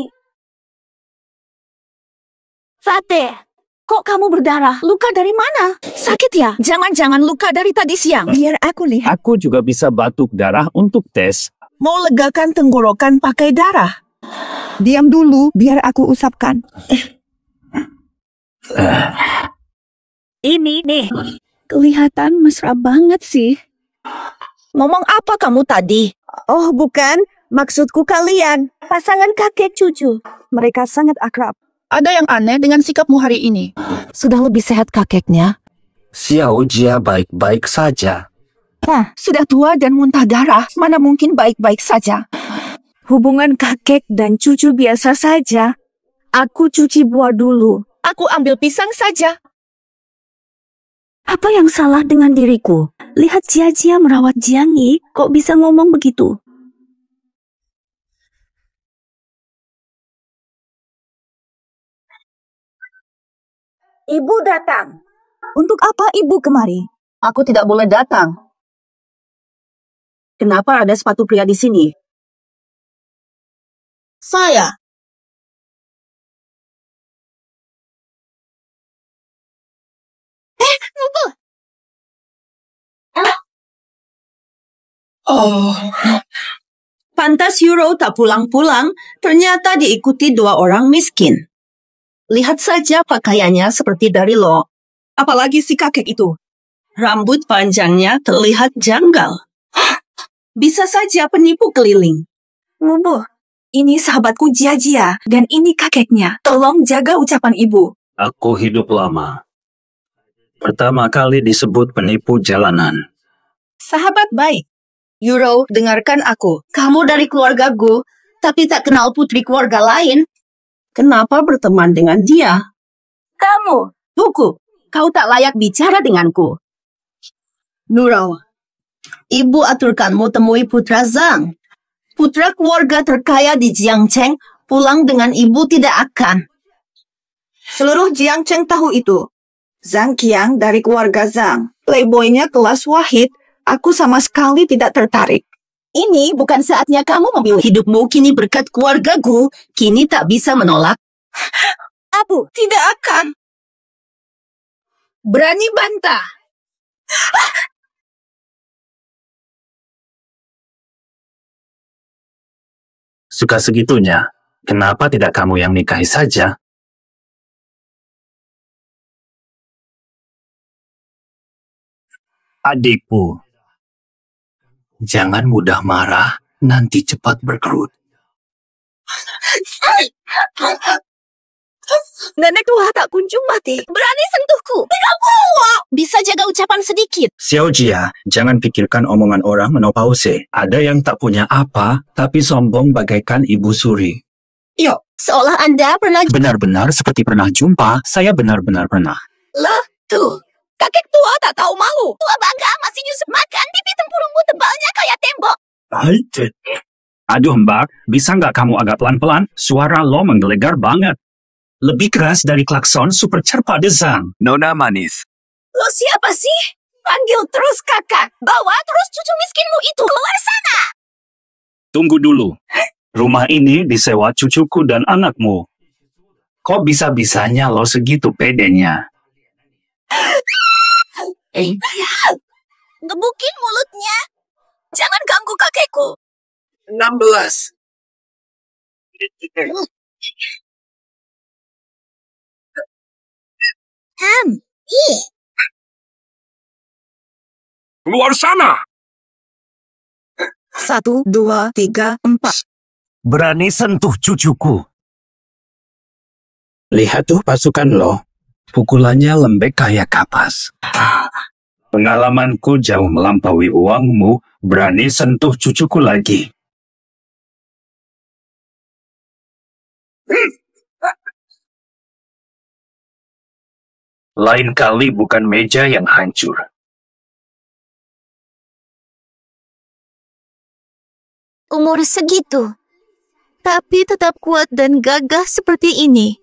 Fateh, kok kamu berdarah? Luka dari mana? Sakit ya? Jangan-jangan luka dari tadi siang. Biar aku lihat. Aku juga bisa batuk darah untuk tes. Mau legakan tenggorokan pakai darah. Diam dulu, biar aku usapkan. Ini nih. Kelihatan mesra banget sih. Ngomong apa kamu tadi? Oh, bukan. Maksudku kalian. Pasangan kakek cucu. Mereka sangat akrab. Ada yang aneh dengan sikapmu hari ini. Sudah lebih sehat kakeknya. Xiao Jia baik-baik saja. Nah, sudah tua dan muntah darah. Mana mungkin baik-baik saja. Hubungan kakek dan cucu biasa saja. Aku cuci buah dulu. Aku ambil pisang saja. Apa yang salah dengan diriku? Lihat Jia merawat Jiang Yi, kok bisa ngomong begitu? Ibu datang. Untuk apa ibu kemari? Aku tidak boleh datang. Kenapa ada sepatu pria di sini? Saya. Ngumpul. Oh. Pantas Euro tak pulang-pulang, ternyata diikuti 2 orang miskin. Lihat saja pakaiannya seperti dari Lo. Apalagi si kakek itu. Rambut panjangnya terlihat janggal. Bisa saja penipu keliling. Mubuh, ini sahabatku Jia dan ini kakeknya. Tolong jaga ucapan ibu. Aku hidup lama. Pertama kali disebut penipu jalanan. Sahabat baik. Euro, dengarkan aku. Kamu dari keluargaku, tapi tak kenal putri keluarga lain. Kenapa berteman dengan dia? Kamu. Tuku, kau tak layak bicara denganku. Euro, ibu aturkanmu temui putra Zhang. Putra keluarga terkaya di Jiangcheng pulang dengan ibu tidak akan. Seluruh Jiangcheng tahu itu. Zhang Qiang dari keluarga Zhang. Playboynya kelas wahid. Aku sama sekali tidak tertarik. Ini bukan saatnya kamu memilih hidupmu kini berkat keluargaku. Kini tak bisa menolak. Aku tidak akan. Berani bantah. Suka segitunya, kenapa tidak kamu yang nikahi saja? Adikku, jangan mudah marah, nanti cepat berkerut. Nenek tua tak kunjung mati. Berani sentuhku. Tidak kuat. Bisa jaga ucapan sedikit. Xiao Jia, jangan pikirkan omongan orang menopause. Ada yang tak punya apa, tapi sombong bagaikan ibu suri. Yuk, seolah Anda pernah... Benar-benar seperti pernah jumpa, saya benar-benar pernah. Lah, tuh. Kakek tua tak tahu malu. Tua bangga masih nyusup makan pipi tempurungmu tebalnya kayak tembok. Aduh mbak, bisa nggak kamu agak pelan-pelan? Suara lo menggelegar banget. Lebih keras dari klakson super cerpa dezang. Nona manis. Lo siapa sih? Panggil terus kakak. Bawa terus cucu miskinmu itu keluar sana. Tunggu dulu. Rumah ini disewa cucuku dan anakmu. Kok bisa-bisanya lo segitu pedenya? Gebukin mulutnya. Jangan ganggu kakekku. 16. Keluar sana! 1, 2, 3, 4. Berani sentuh cucuku. Lihat tuh pasukan lo. Pukulannya lembek kayak kapas. Pengalamanku jauh melampaui uangmu. Berani sentuh cucuku lagi. Lain kali bukan meja yang hancur. Umur segitu, tapi tetap kuat dan gagah seperti ini.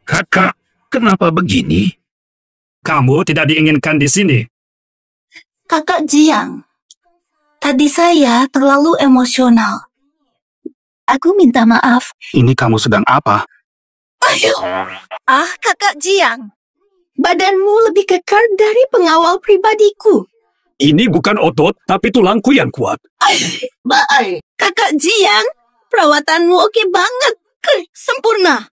Kakak, kenapa begini? Kamu tidak diinginkan di sini. Kakak Jiang, tadi saya terlalu emosional. Aku minta maaf. Ini kamu sedang apa? Kakak Jiang. Badanmu lebih kekar dari pengawal pribadiku. Ini bukan otot, tapi tulangku yang kuat. Baik. Kakak Jiang, perawatanmu oke banget. Sempurna.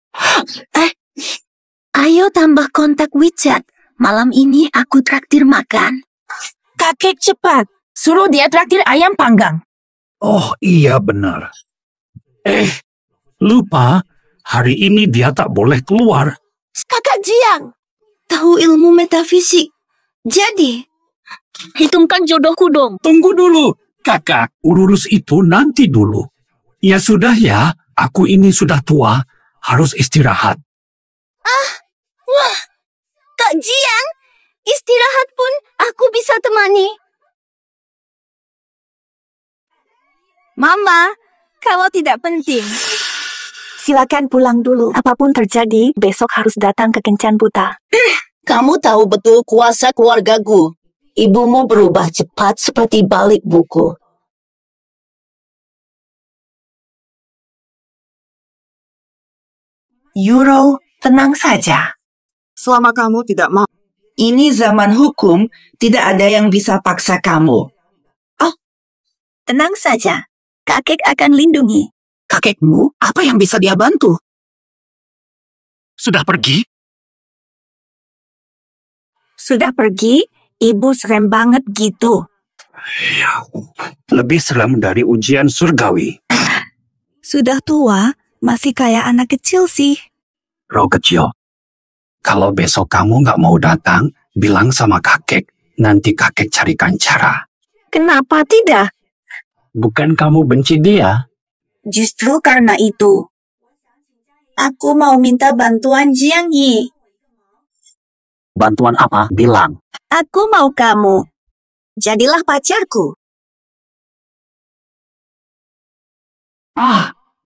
Ayo tambah kontak WeChat. Malam ini aku traktir makan. Kakek cepat, suruh dia traktir ayam panggang. Oh iya benar. Lupa, hari ini dia tak boleh keluar. Kakak Jiang, tahu ilmu metafisik. Jadi, hitungkan jodohku dong. Tunggu dulu, kakak. Urus itu nanti dulu. Ya sudah ya, aku ini sudah tua, harus istirahat. Wah, Kak Jiang, istirahat pun aku bisa temani. Mama, kalau tidak penting. Silakan pulang dulu. Apapun terjadi, besok harus datang ke Kencan Buta. Kamu tahu betul kuasa keluargaku. Ibumu berubah cepat seperti balik buku. Euro, tenang saja. Selama kamu tidak mau. Ini zaman hukum, tidak ada yang bisa paksa kamu. Tenang saja. Kakek akan lindungi. Kakekmu, apa yang bisa dia bantu? Sudah pergi? Sudah pergi? Ibu serem banget gitu. Ya, lebih serem dari ujian surgawi. Sudah tua, masih kayak anak kecil sih. Roh kecil. Kalau besok kamu nggak mau datang, bilang sama kakek. Nanti kakek carikan cara. Kenapa tidak? Bukan kamu benci dia? Justru karena itu. Aku mau minta bantuan Jiang Yi. Bantuan apa? Bilang. Aku mau kamu. Jadilah pacarku.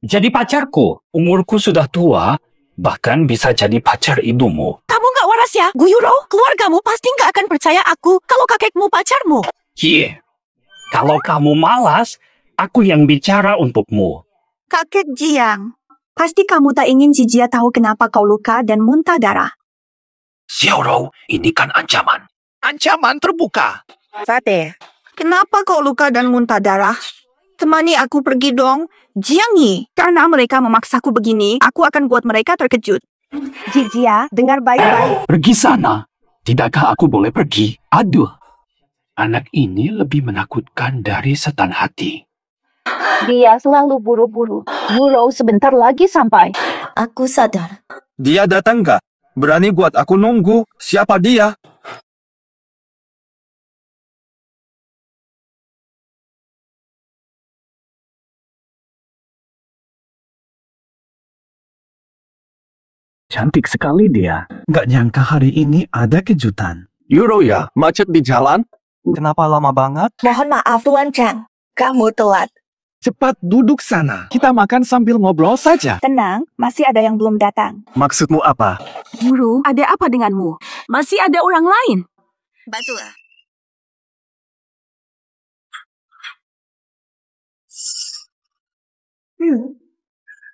Jadi pacarku. Umurku sudah tua, bahkan bisa jadi pacar ibumu. Kamu nggak waras ya, Guyuro? Keluargamu pasti nggak akan percaya aku kalau kakekmu pacarmu. Kalau kamu malas, aku yang bicara untukmu. Kakek Jiang, pasti kamu tak ingin Jijia tahu kenapa kau luka dan muntah darah. Xiaorou, ini kan ancaman. Ancaman terbuka. Sate, kenapa kau luka dan muntah darah? Temani aku pergi dong, Jiang Yi. Karena mereka memaksaku begini, aku akan buat mereka terkejut. Jijia, dengar baik-baik. Pergi sana. Tidakkah aku boleh pergi? Aduh. Anak ini lebih menakutkan dari setan hati. Dia selalu buru-buru. Euro sebentar lagi sampai. Aku sadar. Dia datang nggak? Berani buat aku nunggu. Siapa dia? Cantik sekali dia. Nggak nyangka hari ini ada kejutan. Euro ya, macet di jalan. Kenapa lama banget? Mohon maaf, Tuan Chang. Kamu telat. Cepat duduk sana. Kita makan sambil ngobrol saja. Tenang, masih ada yang belum datang. Maksudmu apa? Guru, ada apa denganmu? Masih ada orang lain? Betul.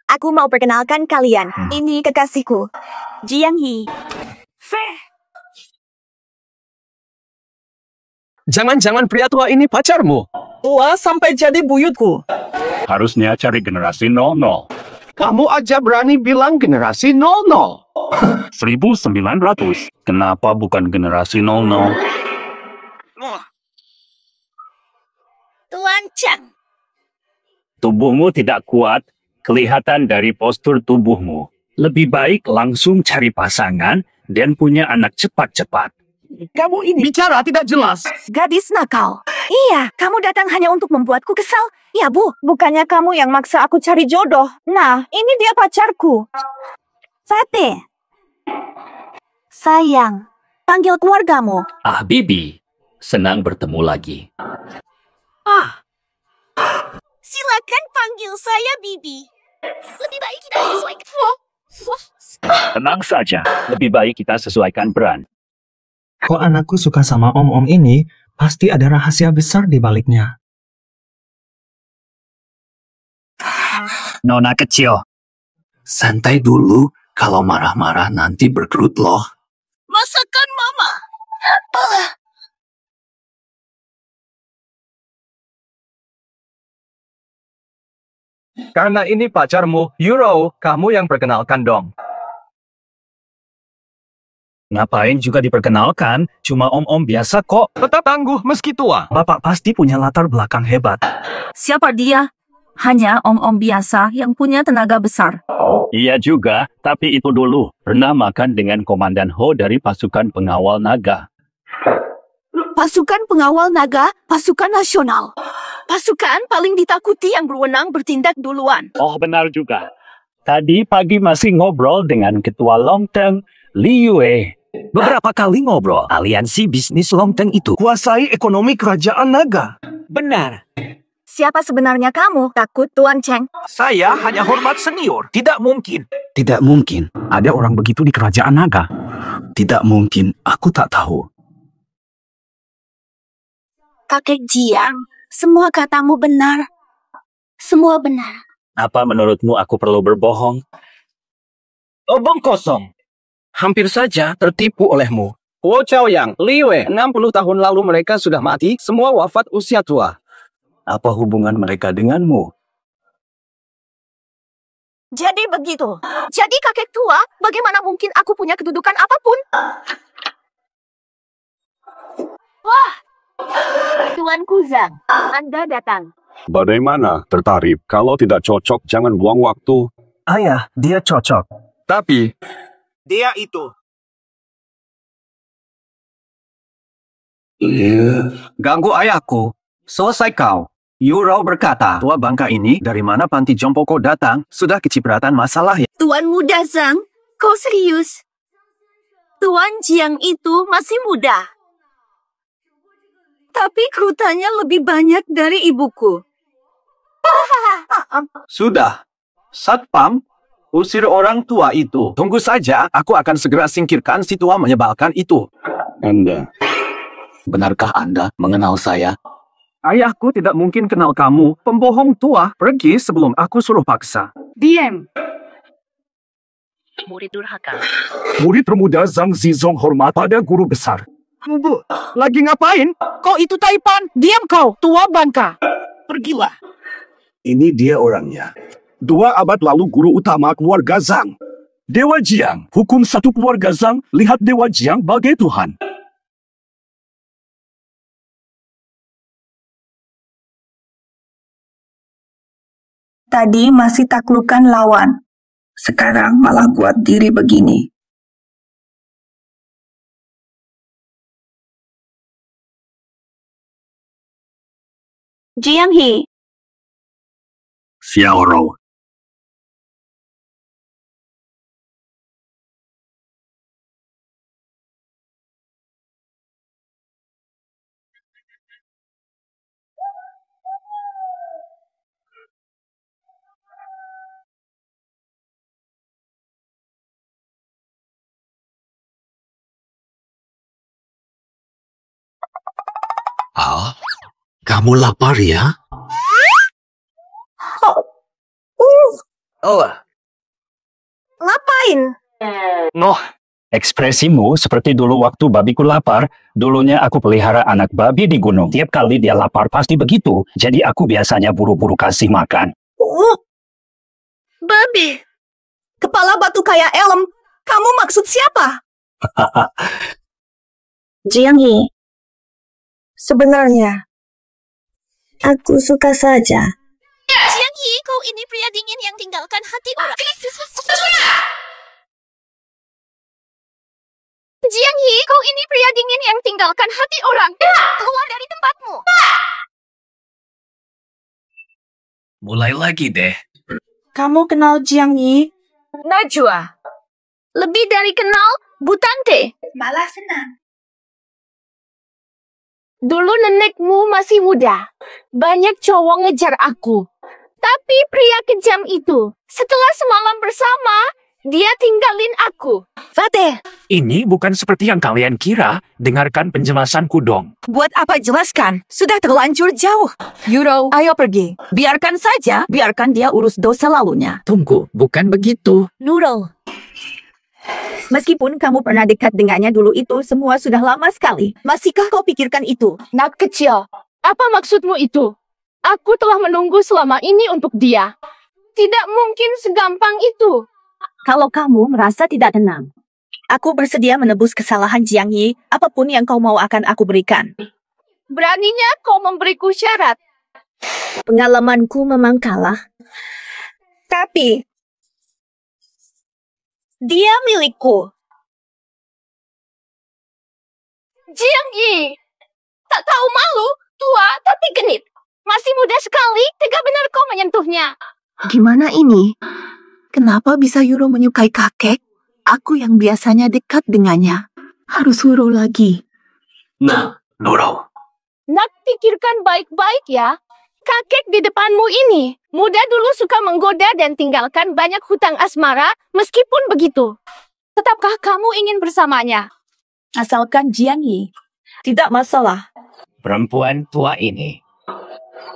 Aku mau perkenalkan kalian. Ini kekasihku, Jiang He. Jangan-jangan pria tua ini pacarmu? Tua sampai jadi buyutku. Harusnya cari generasi 00. Kamu aja berani bilang generasi 00. 1900. Kenapa bukan generasi 00? Tuan Chang. Tubuhmu tidak kuat, kelihatan dari postur tubuhmu. Lebih baik langsung cari pasangan dan punya anak cepat-cepat. Kamu ini bicara tidak jelas. Gadis nakal. Iya, kamu datang hanya untuk membuatku kesal. Ya, Bu. Bukannya kamu yang maksa aku cari jodoh. Nah, ini dia pacarku. Fatih. Sayang, panggil keluargamu. Ah, Bibi. Senang bertemu lagi. Silakan panggil saya Bibi. Lebih baik kita sesuaikan. Tenang saja. Lebih baik kita sesuaikan peran. Kok anakku suka sama om-om ini, pasti ada rahasia besar di baliknya. Nona kecil, santai dulu. Kalau marah-marah nanti berkerut loh. Masakan Mama. Karena ini pacarmu, Euro, kamu yang perkenalkan dong. Ngapain juga diperkenalkan, cuma om-om biasa kok. Tetap tangguh meski tua. Bapak pasti punya latar belakang hebat. Siapa dia? Hanya om-om biasa yang punya tenaga besar. Iya juga, tapi itu dulu. Pernah makan dengan Komandan Ho dari pasukan pengawal naga. Pasukan pengawal naga, pasukan nasional. Pasukan paling ditakuti yang berwenang bertindak duluan. Oh, benar juga. Tadi pagi masih ngobrol dengan Ketua Longteng, Li Yue. Beberapa kali ngobrol, aliansi bisnis Longteng itu kuasai ekonomi kerajaan naga. benar. Siapa sebenarnya kamu? Takut, Tuan Cheng? Saya hanya hormat senior. Tidak mungkin. Tidak mungkin. Ada orang begitu di kerajaan naga. Tidak mungkin. Aku tak tahu. Kakek Jiang, semua katamu benar. Semua benar. Apa menurutmu aku perlu berbohong? Obong kosong. Hampir saja tertipu olehmu. Wu Chaoyang, Li Wei, 60 tahun lalu mereka sudah mati, semua wafat usia tua. Apa hubungan mereka denganmu? Jadi begitu. Jadi kakek tua, bagaimana mungkin aku punya kedudukan apapun? Wah, Tuan Kuzang, Anda datang. Bagaimana? Tertarik? Kalau tidak cocok, jangan buang waktu. Ayah, dia cocok. Tapi, dia itu. Ganggu ayahku. Selesai kau. Euro berkata, tua bangka ini dari mana panti jompoko datang, sudah kecipratan masalah ya. Tuan muda Zhang, kau serius? Tuan Jiang itu masih muda. Tapi kerutannya lebih banyak dari ibuku. Sudah. Satpam, usir orang tua itu. Tunggu saja, aku akan segera singkirkan si tua menyebalkan itu. Anda. Benarkah Anda mengenal saya? Ayahku tidak mungkin kenal kamu. Pembohong tua, pergi sebelum aku suruh paksa. Diam. Murid durhaka. Murid termuda Zhang Zizong hormat pada guru besar. Bu, lagi ngapain? Kau itu Taipan, diam kau, tua bangka. Pergilah. Ini dia orangnya. 2 abad lalu guru utama keluarga Zhang. Dewa Jiang, hukum satu keluarga Zhang, lihat Dewa Jiang bagai Tuhan. Tadi masih taklukkan lawan. Sekarang malah buat diri begini. Jiang He, Xiao Rou. Ah, kamu lapar ya? Oh. Ngapain? Noh, ekspresimu seperti dulu waktu babiku lapar. Dulunya aku pelihara anak babi di gunung. Tiap kali dia lapar pasti begitu. Jadi aku biasanya buru-buru kasih makan. Babi. Kepala batu kayak elem. Kamu maksud siapa? Jiang He, sebenarnya aku suka saja. Jiang He, kau ini pria dingin yang tinggalkan hati orang. Jiang He, kau ini pria dingin yang tinggalkan hati orang. Keluar dari tempatmu. Mulai lagi deh. Kamu kenal Jiang He? Najwa. Lebih dari kenal, Butante. Malah senang. Dulu nenekmu masih muda. Banyak cowok ngejar aku. Tapi pria kejam itu, setelah semalam bersama, dia tinggalin aku. Fateh, Ini bukan seperti yang kalian kira. Dengarkan penjelasanku dong. buat apa jelaskan? Sudah terlanjur jauh. Euro, ayo pergi. Biarkan saja, biarkan dia urus dosa lalunya. Tunggu, bukan begitu. Nurul. Meskipun kamu pernah dekat dengannya dulu itu, semua sudah lama sekali. Masihkah kau pikirkan itu? Nak kecil, apa maksudmu itu? Aku telah menunggu selama ini untuk dia. Tidak mungkin segampang itu. Kalau kamu merasa tidak tenang, aku bersedia menebus kesalahan Jiang He. Apapun yang kau mau akan aku berikan. Beraninya kau memberiku syarat. Pengalamanku memang kalah. Tapi dia milikku. Jiang Yi, tak tahu malu, tua tapi genit. Masih muda sekali, tega benar kau menyentuhnya. Gimana ini? Kenapa bisa Euro menyukai kakek? Aku yang biasanya dekat dengannya. Harus huru lagi. Nah, Nurul. Nak pikirkan baik-baik ya. Kakek di depanmu ini, muda dulu suka menggoda dan tinggalkan banyak hutang asmara, meskipun begitu. Tetapkah kamu ingin bersamanya? Asalkan Jiang He, tidak masalah. Perempuan tua ini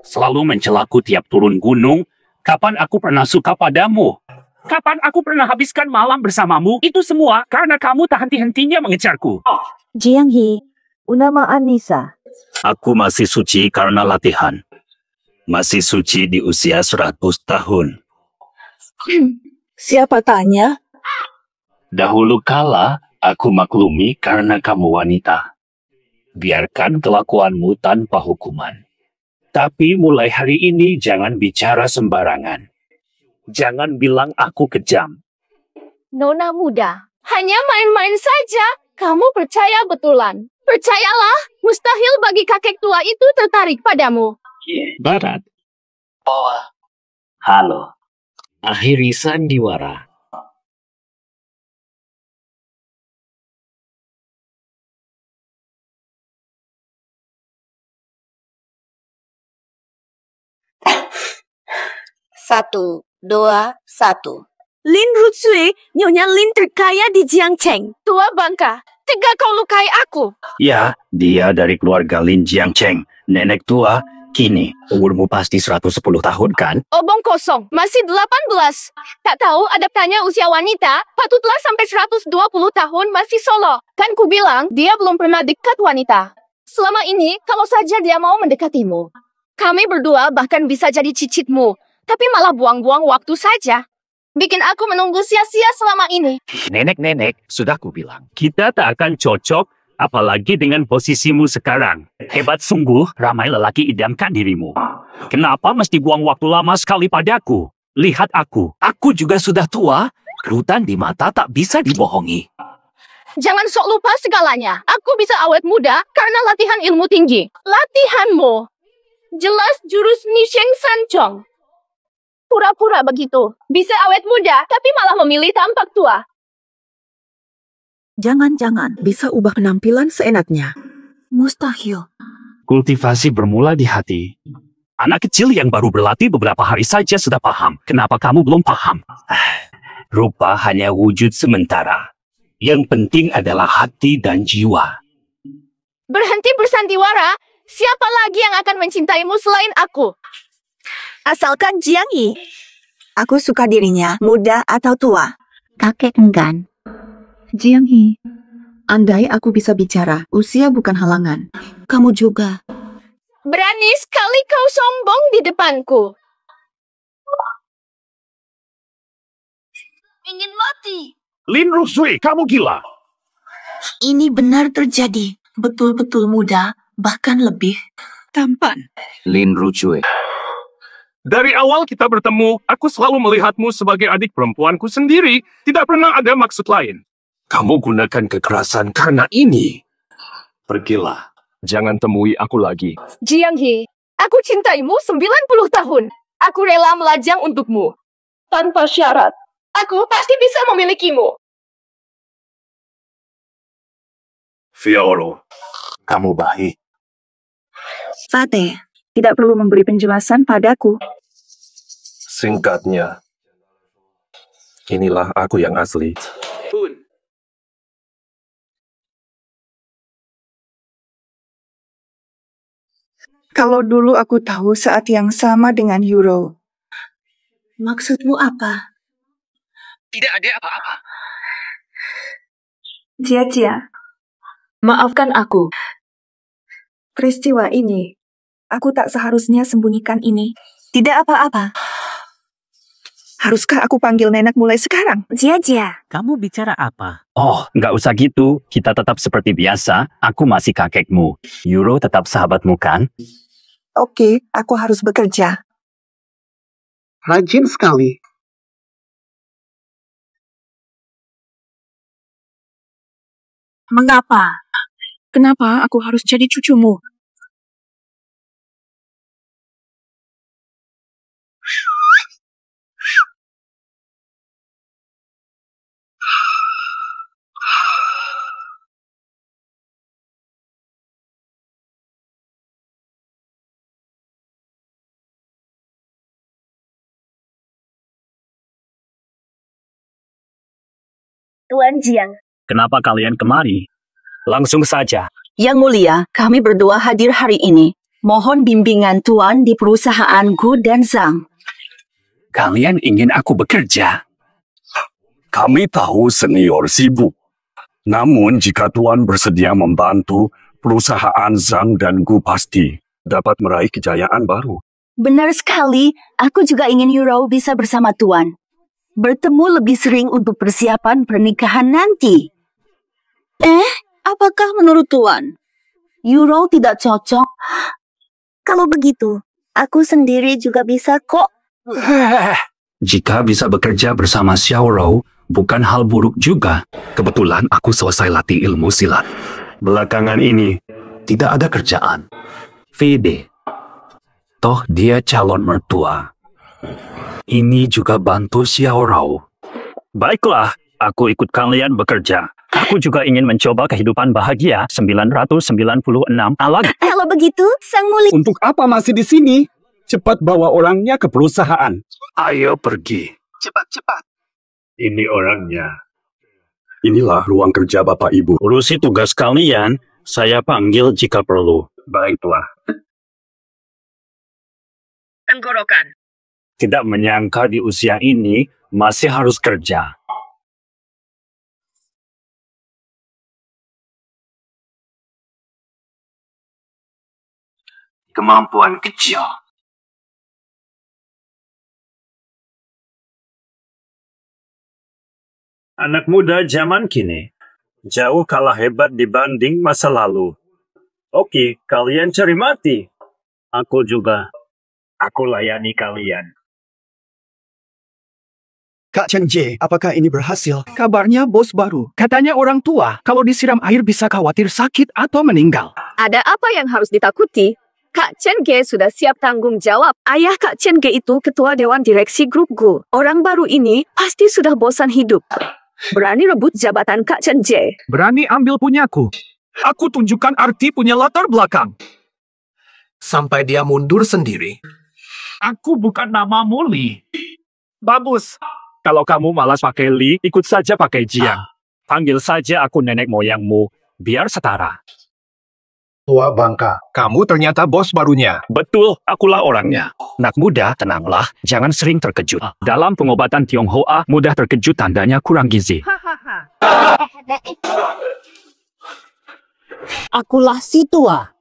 selalu mencelaku tiap turun gunung. Kapan aku pernah suka padamu? Kapan aku pernah habiskan malam bersamamu? Itu semua karena kamu tak henti-hentinya mengejarku. Jiang He, unama Anissa. Aku masih suci karena latihan. Masih suci di usia 100 tahun. Siapa tanya? Dahulu kala, aku maklumi karena kamu wanita. Biarkan kelakuanmu tanpa hukuman. Tapi mulai hari ini jangan bicara sembarangan. Jangan bilang aku kejam. Nona muda, hanya main-main saja. Kamu percaya betulan. Percayalah, mustahil bagi kakek tua itu tertarik padamu. Barat. Bawah. Halo. Akhiri sandiwara. Satu, dua, satu. Lin Rutsui, Nyonya Lin terkaya di Jiangcheng. Tua bangka, tega kau lukai aku. Ya, dia dari keluarga Lin Jiangcheng. Nenek tua, kini umurmu pasti 110 tahun kan? Obong kosong, masih 18. Tak tahu ada tanya usia wanita, patutlah sampai 120 tahun masih solo. Kan ku bilang, dia belum pernah dekat wanita. Selama ini, kalau saja dia mau mendekatimu. Kami berdua bahkan bisa jadi cicitmu, tapi malah buang-buang waktu saja. Bikin aku menunggu sia-sia selama ini. Nenek-nenek, sudah kubilang. Kita tak akan cocok, apalagi dengan posisimu sekarang. Hebat sungguh, ramai lelaki idamkan dirimu. Kenapa mesti buang waktu lama sekali padaku? Lihat aku juga sudah tua. Kerutan di mata tak bisa dibohongi. Jangan sok lupa segalanya. Aku bisa awet muda karena latihan ilmu tinggi. Latihanmu jelas jurus Nisheng Sancong. Pura-pura begitu. Bisa awet muda, tapi malah memilih tampak tua. Jangan-jangan bisa ubah penampilan seenaknya. Mustahil. Kultivasi bermula di hati. Anak kecil yang baru berlatih beberapa hari saja sudah paham. Kenapa kamu belum paham? Rupa hanya wujud sementara. Yang penting adalah hati dan jiwa. Berhenti bersandiwara. Siapa lagi yang akan mencintaimu selain aku? Asalkan Jiang Yi. Aku suka dirinya, muda atau tua. Kakek enggan. Jiang Yi, andai aku bisa bicara, usia bukan halangan. Kamu juga. Berani sekali kau sombong di depanku. Ingin mati. Lin Rusui, kamu gila. Ini benar terjadi. Betul-betul muda, bahkan lebih tampan. Lin Rusui. Dari awal kita bertemu, aku selalu melihatmu sebagai adik perempuanku sendiri. Tidak pernah ada maksud lain. Kamu gunakan kekerasan karena ini. Pergilah. Jangan temui aku lagi. Jiang Yi, aku cintaimu 90 tahun. Aku rela melajang untukmu. Tanpa syarat. Aku pasti bisa memilikimu. Fioro, kamu baik. Fateh, tidak perlu memberi penjelasan padaku. Singkatnya, inilah aku yang asli. Kalau dulu aku tahu saat yang sama dengan Euro. Maksudmu apa? Tidak ada apa-apa. Jia, maafkan aku. Peristiwa ini, aku tak seharusnya sembunyikan ini. Tidak apa-apa. Haruskah aku panggil nenek mulai sekarang? Jia. Kamu bicara apa? Oh, nggak usah gitu. Kita tetap seperti biasa. Aku masih kakekmu. Euro tetap sahabatmu kan? Oke, aku harus bekerja. Rajin sekali. Mengapa? Kenapa aku harus jadi cucumu? Tuan Jiang. Kenapa kalian kemari? Langsung saja. Yang mulia, kami berdua hadir hari ini. Mohon bimbingan Tuan di perusahaan Gu dan Zhang. Kalian ingin aku bekerja? Kami tahu senior sibuk. Namun jika Tuan bersedia membantu, perusahaan Zhang dan Gu pasti dapat meraih kejayaan baru. Benar sekali, aku juga ingin Euro bisa bersama Tuan. Bertemu lebih sering untuk persiapan pernikahan nanti. Apakah menurut Tuan, Euro tidak cocok? Kalau begitu, aku sendiri juga bisa kok. Jika bisa bekerja bersama Xiao Rou, bukan hal buruk juga. Kebetulan aku selesai latih ilmu silat. Belakangan ini, tidak ada kerjaan. Fede. Toh dia calon mertua. Ini juga bantu Xiao Rou. Baiklah, aku ikut kalian bekerja. Aku juga ingin mencoba kehidupan bahagia 996 alag. Kalau begitu, Sang Mulia. Untuk apa masih di sini? Cepat bawa orangnya ke perusahaan. Ayo pergi. Cepat-cepat. Ini orangnya. Inilah ruang kerja Bapak Ibu. Urusi tugas kalian, saya panggil jika perlu. Baiklah. Tenggorokan. Tidak menyangka di usia ini masih harus kerja. Kemampuan kecil. Anak muda zaman kini jauh kalah hebat dibanding masa lalu. Oke, kalian cari mati. Aku juga. Aku layani kalian. Kak Chen Jie, apakah ini berhasil? Kabarnya bos baru. Katanya orang tua, kalau disiram air bisa khawatir sakit atau meninggal. Ada apa yang harus ditakuti? Kak Chen Ge sudah siap tanggung jawab. Ayah Kak Chen Ge itu ketua dewan direksi grup Gu. Orang baru ini pasti sudah bosan hidup. Berani rebut jabatan Kak Chen Jie. Berani ambil punyaku. Aku tunjukkan arti punya latar belakang. Sampai dia mundur sendiri. Aku bukan namamu Li. Bagus. Kalau kamu malas pakai Li, ikut saja pakai Jiang. Panggil saja aku nenek moyangmu, biar setara. Tua bangka, kamu ternyata bos barunya. Betul, akulah orangnya. Nak muda, tenanglah, jangan sering terkejut. Dalam pengobatan Tionghoa, mudah terkejut tandanya kurang gizi. Akulah si tua.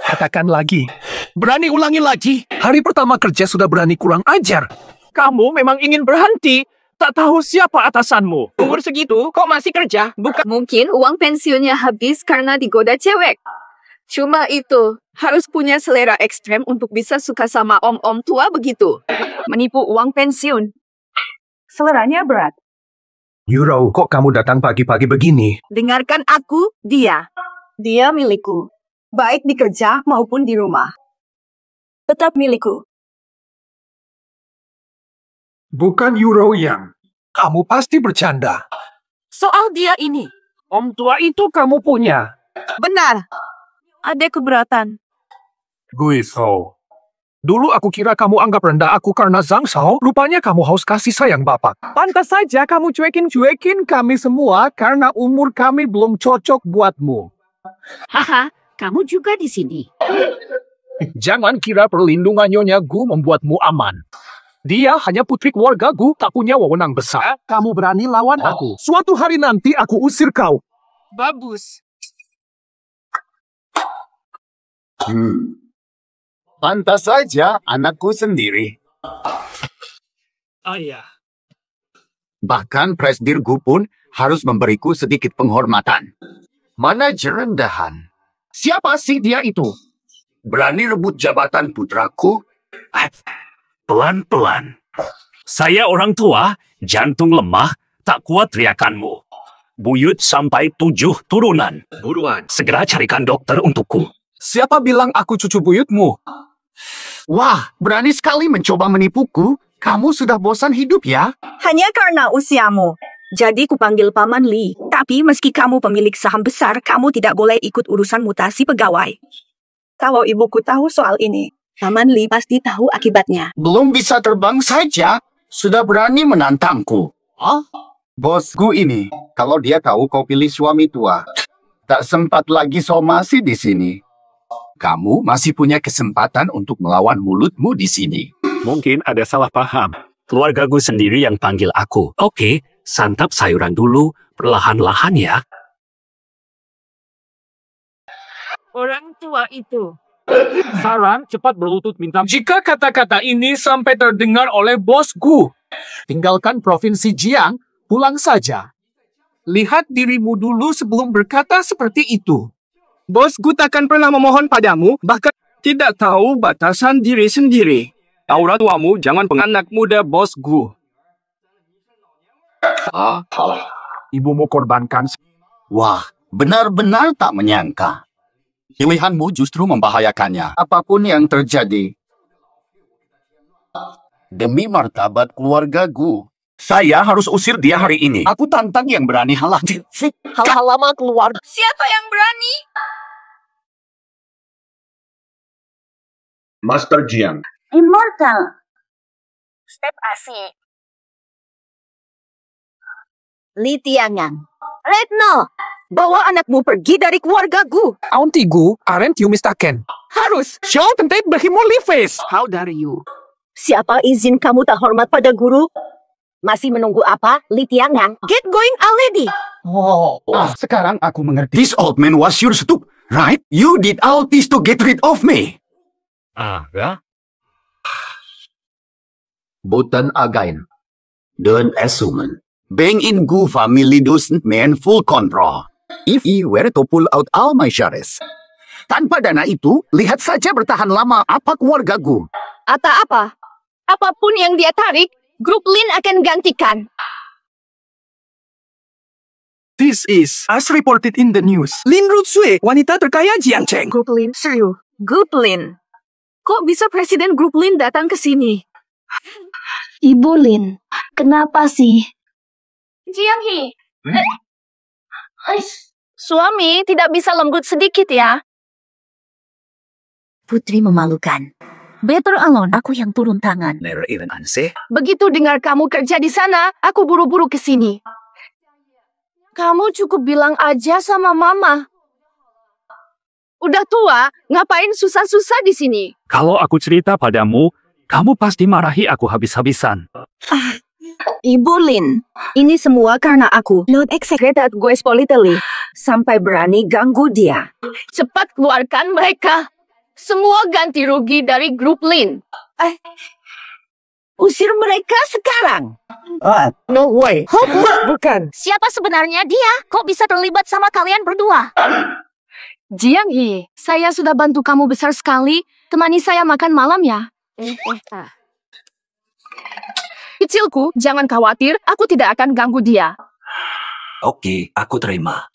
Katakan lagi. Berani ulangi lagi. Hari pertama kerja sudah berani kurang ajar. Kamu memang ingin berhenti. Tak tahu siapa atasanmu. Umur segitu, kok masih kerja? Bukan. Mungkin uang pensiunnya habis karena digoda cewek. Cuma itu, harus punya selera ekstrem untuk bisa suka sama om-om tua begitu. Menipu uang pensiun. Seleranya berat. Euro, kok kamu datang pagi-pagi begini? Dengarkan aku, dia. Dia milikku. Baik di kerja maupun di rumah. Tetap milikku. Bukan Euro yang. Kamu pasti bercanda. Soal dia ini. Om tua itu kamu punya. Benar. Ada keberatan. Guizhou. Dulu aku kira kamu anggap rendah aku karena Zhang Shao. Rupanya kamu haus kasih sayang bapak. Pantas saja kamu cuekin kami semua karena umur kami belum cocok buatmu. Haha, kamu juga di sini. Jangan kira perlindungan Nyonya Gu membuatmu aman. Dia hanya putri keluarga Gu, tak punya wewenang besar. Kamu berani lawan aku. Suatu hari nanti aku usir kau. Bagus. Pantas saja anakku sendiri. Ayah. Bahkan Presdir Gu pun harus memberiku sedikit penghormatan. Manajer rendahan. Siapa sih dia itu? Berani rebut jabatan putraku? Pelan-pelan. Saya orang tua, jantung lemah, tak kuat teriakanmu. Buyut sampai 7 turunan. Buruan, segera carikan dokter untukku. Siapa bilang aku cucu buyutmu? Wah, berani sekali mencoba menipuku. Kamu sudah bosan hidup ya? Hanya karena usiamu. Jadi kupanggil Paman Li. Tapi meski kamu pemilik saham besar, kamu tidak boleh ikut urusan mutasi pegawai. Kalau ibuku tahu soal ini, Paman Li pasti tahu akibatnya. Belum bisa terbang saja, sudah berani menantangku. Bosku ini, kalau dia tahu kau pilih suami tua, tak sempat lagi somasi di sini. Kamu masih punya kesempatan untuk melawan mulutmu di sini. Mungkin ada salah paham. Keluarga Gu sendiri yang panggil aku. Oke, santap sayuran dulu, perlahan-lahan ya. Orang tua itu. Saran, cepat berlutut minta. Jika kata-kata ini sampai terdengar oleh bos Gu, tinggalkan provinsi Jiang, pulang saja. Lihat dirimu dulu sebelum berkata seperti itu. Bos Gu takkan pernah memohon padamu, bahkan tidak tahu batasan diri sendiri. Aura tuamu jangan penganak muda bos Gu. Ibumu korbankan. Wah, benar-benar tak menyangka. Pilihanmu justru membahayakannya. Apapun yang terjadi. Demi martabat keluarga Gu, saya harus usir dia hari ini. Aku tantang yang berani halangi. Hal-hal keluar. Siapa yang berani? Master Jiang. Immortal. Step asik. Li Tiangang. Retno, bawa anakmu pergi dari keluarga Gu. Auntie Gu, aren't you mistaken? Harus, show tentai berhimoli face. How dare you? Siapa izin kamu tak hormat pada guru? Masih menunggu apa, Li Tiangang? Get going already. Sekarang aku mengerti. This old man was your stup, right? You did all this to get rid of me. Ya? Butan again. Don't assume. Being in Gu family doesn't mean full control. If he were to pull out all my shares, Tanpa dana itu, lihat saja bertahan lama apa keluargaku. Atau apa? Apapun yang dia tarik, grup Lin akan gantikan. This is as reported in the news. Lin Rutsue, wanita terkaya Jiangcheng. Grup Lin, serius. Grup Lin. Kok bisa presiden grup Lin datang ke sini? Ibu Lin, kenapa sih? Jiang He. Suami tidak bisa lembut sedikit ya? Putri memalukan. Better alone, aku yang turun tangan. Begitu dengar kamu kerja di sana, aku buru-buru ke sini. Kamu cukup bilang aja sama mama. Udah tua, ngapain susah-susah di sini? Kalau aku cerita padamu, kamu pasti marahi aku habis-habisan. Ibu Lin, ini semua karena aku. Not executed gue politely. Sampai berani ganggu dia. Cepat keluarkan mereka. Semua ganti rugi dari grup Lin. Usir mereka sekarang. No way. Bukan. Siapa sebenarnya dia? Kok bisa terlibat sama kalian berdua? Jiang He, saya sudah bantu kamu besar sekali. Temani saya makan malam ya. Kecilku, jangan khawatir. Aku tidak akan ganggu dia. Oke, aku terima.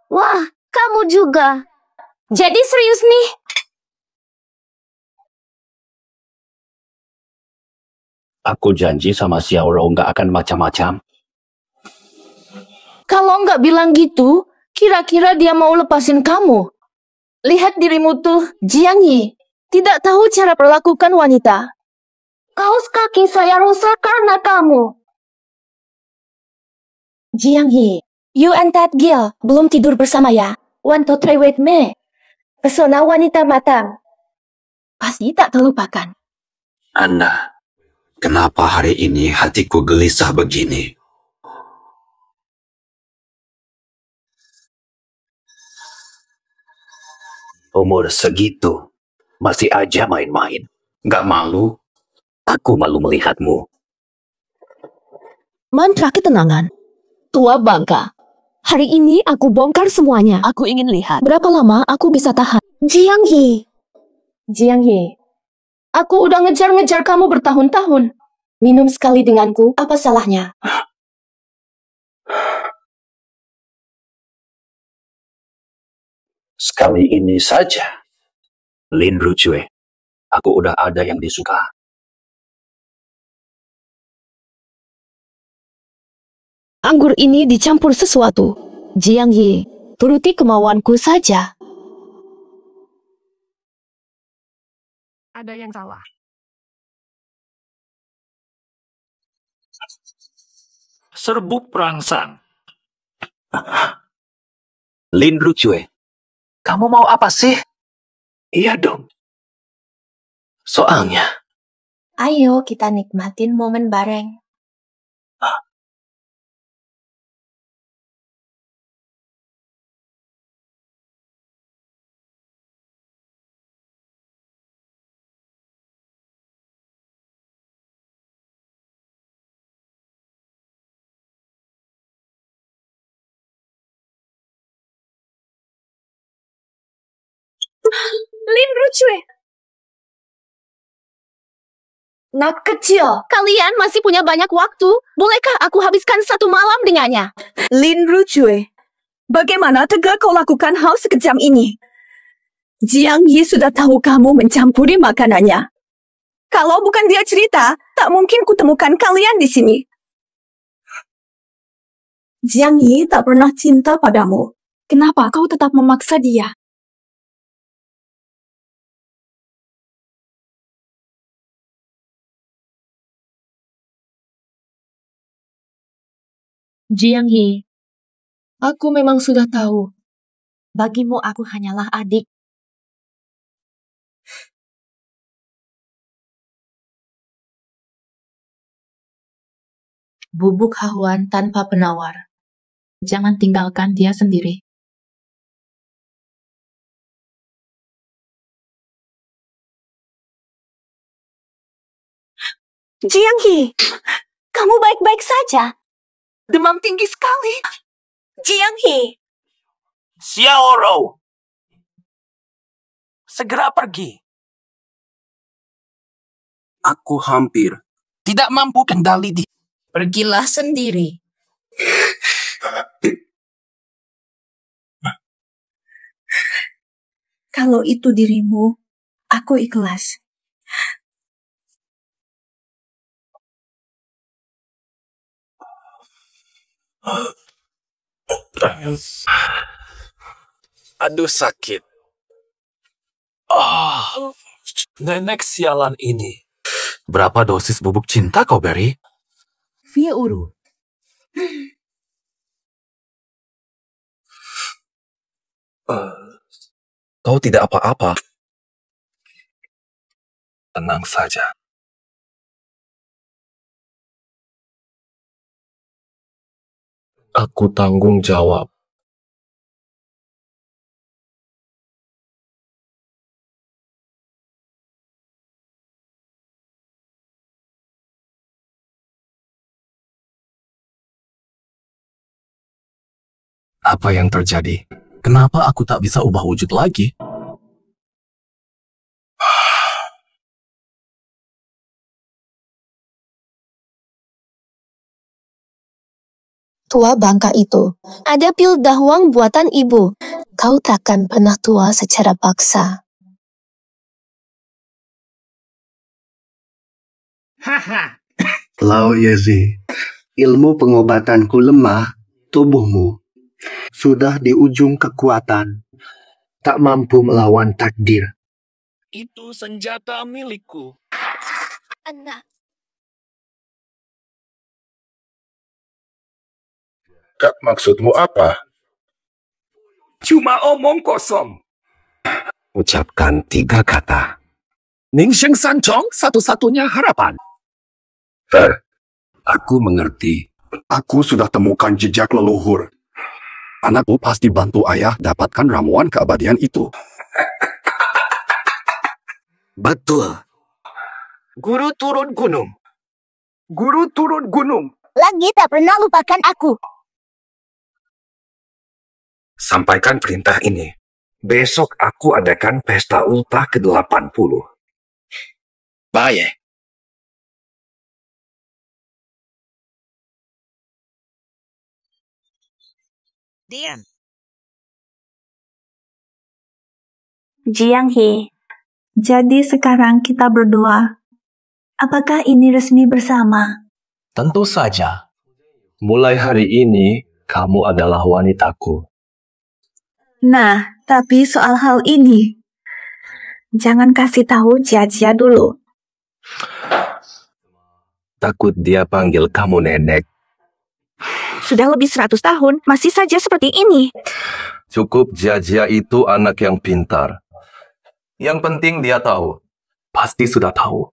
Wah, kamu juga. Jadi serius nih? Aku janji sama Xiaoro nggak akan macam-macam. Kalau nggak bilang gitu, kira-kira dia mau lepasin kamu. Lihat dirimu tuh, Jiang He. Tidak tahu cara perlakukan wanita. Kaos kaki saya rusak karena kamu. Jiang He, you and that girl belum tidur bersama ya? Want to try with me? Pesona wanita matang. Pasti tak terlupakan. Anda, kenapa hari ini hatiku gelisah begini? Umur segitu, masih aja main-main. Gak malu? Aku malu melihatmu. Mantra ketenangan. Tua bangka. Hari ini aku bongkar semuanya. Aku ingin lihat berapa lama aku bisa tahan. Jiang He. Jiang He, aku udah ngejar-ngejar kamu bertahun-tahun. Minum sekali denganku, apa salahnya? Sekali ini saja. Lin Rutsue, aku udah ada yang disuka. Anggur ini dicampur sesuatu. Jiang He, turuti kemauanku saja. Ada yang salah. Serbuk perangsang. Lin Rutsue, kamu mau apa sih? Iya dong. Soalnya, Ayo kita nikmatin momen bareng. Lin Rutsue. Nak kecil. Kalian masih punya banyak waktu. Bolehkah aku habiskan satu malam dengannya? Lin Rutsue, bagaimana tega kau lakukan hal sekejam ini? Jiang He sudah tahu kamu mencampuri makanannya. Kalau bukan dia cerita, tak mungkin kutemukan kalian di sini. Jiang He tak pernah cinta padamu. Kenapa kau tetap memaksa dia? Jiang He, aku memang sudah tahu. Bagimu aku hanyalah adik. Bubuk haluan tanpa penawar. Jangan tinggalkan dia sendiri. Jiang He, kamu baik-baik saja? Demam tinggi sekali. Jiang He. Xiaoro, segera pergi. Aku hampir tidak mampu kendali di. Pergilah sendiri. Kalau itu dirimu, aku ikhlas. Aduh sakit. Nenek sialan ini. Berapa dosis bubuk cinta kau beri? Via Uru. Kau tidak apa-apa. Tenang saja. Aku tanggung jawab. Apa yang terjadi? Kenapa aku tak bisa ubah wujud lagi? Tua bangka itu, ada pil dahwang buatan ibu. Kau takkan pernah tua secara paksa. Lao Yezi, ilmu pengobatanku lemah, tubuhmu sudah di ujung kekuatan, tak mampu melawan takdir. Itu senjata milikku. Anak. Kak, maksudmu apa? Cuma omong kosong. Ucapkan 3 kata. Ningsheng Sanchong, satu-satunya harapan. Aku mengerti. Aku sudah temukan jejak leluhur. Anakku pasti bantu ayah dapatkan ramuan keabadian itu. Betul. Guru turun gunung. Guru turun gunung. Lagi tak pernah lupakan aku. Sampaikan perintah ini. Besok aku adakan pesta ultah ke-80. Baik. Diam. Jiang He, jadi sekarang kita berdua. Apakah ini resmi bersama? Tentu saja. Mulai hari ini, kamu adalah wanitaku. Nah, tapi soal hal ini, jangan kasih tahu Jia dulu. Takut dia panggil kamu nenek. Sudah lebih 100 tahun, masih saja seperti ini. Cukup Jia itu anak yang pintar. Yang penting dia tahu. Pasti sudah tahu.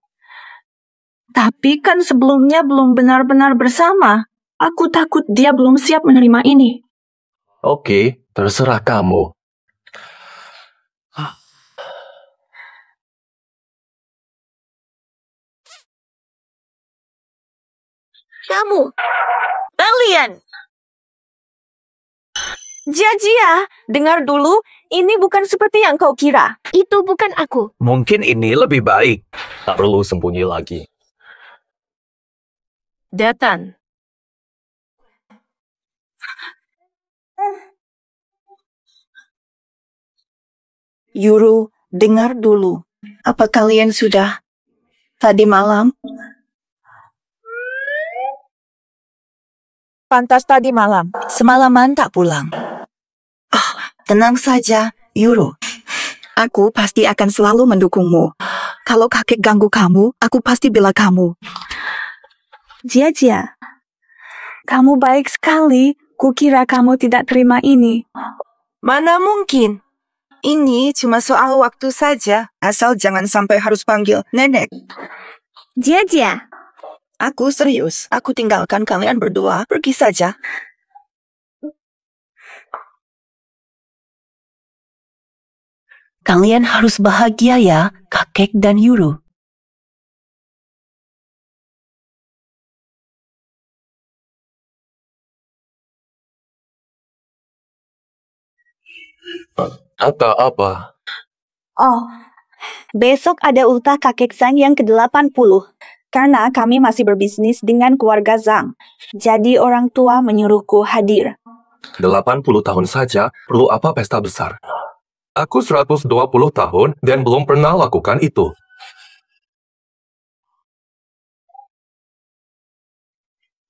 Tapi kan sebelumnya belum benar-benar bersama. Aku takut dia belum siap menerima ini. Oke, terserah kamu. Kalian. Jia, dengar dulu, ini bukan seperti yang kau kira. Itu bukan aku. Mungkin ini lebih baik. Tak perlu sembunyi lagi. Datang. Yuru, dengar dulu. Apa kalian sudah tadi malam? Pantas tadi malam. Semalaman tak pulang. Tenang saja, Yuru. Aku pasti akan selalu mendukungmu. Kalau kakek ganggu kamu, aku pasti bela kamu. Jia, kamu baik sekali. Kukira kamu tidak terima ini. Mana mungkin? Ini cuma soal waktu saja. Asal jangan sampai harus panggil nenek. Jia. Aku serius. Aku tinggalkan kalian berdua. Pergi saja. Kalian harus bahagia ya, kakek dan Yuru. Angka apa? Oh, besok ada ultah kakek Zhang yang ke-80. Karena kami masih berbisnis dengan keluarga Zhang. Jadi orang tua menyuruhku hadir. 80 tahun saja, perlu apa pesta besar? Aku 120 tahun dan belum pernah lakukan itu.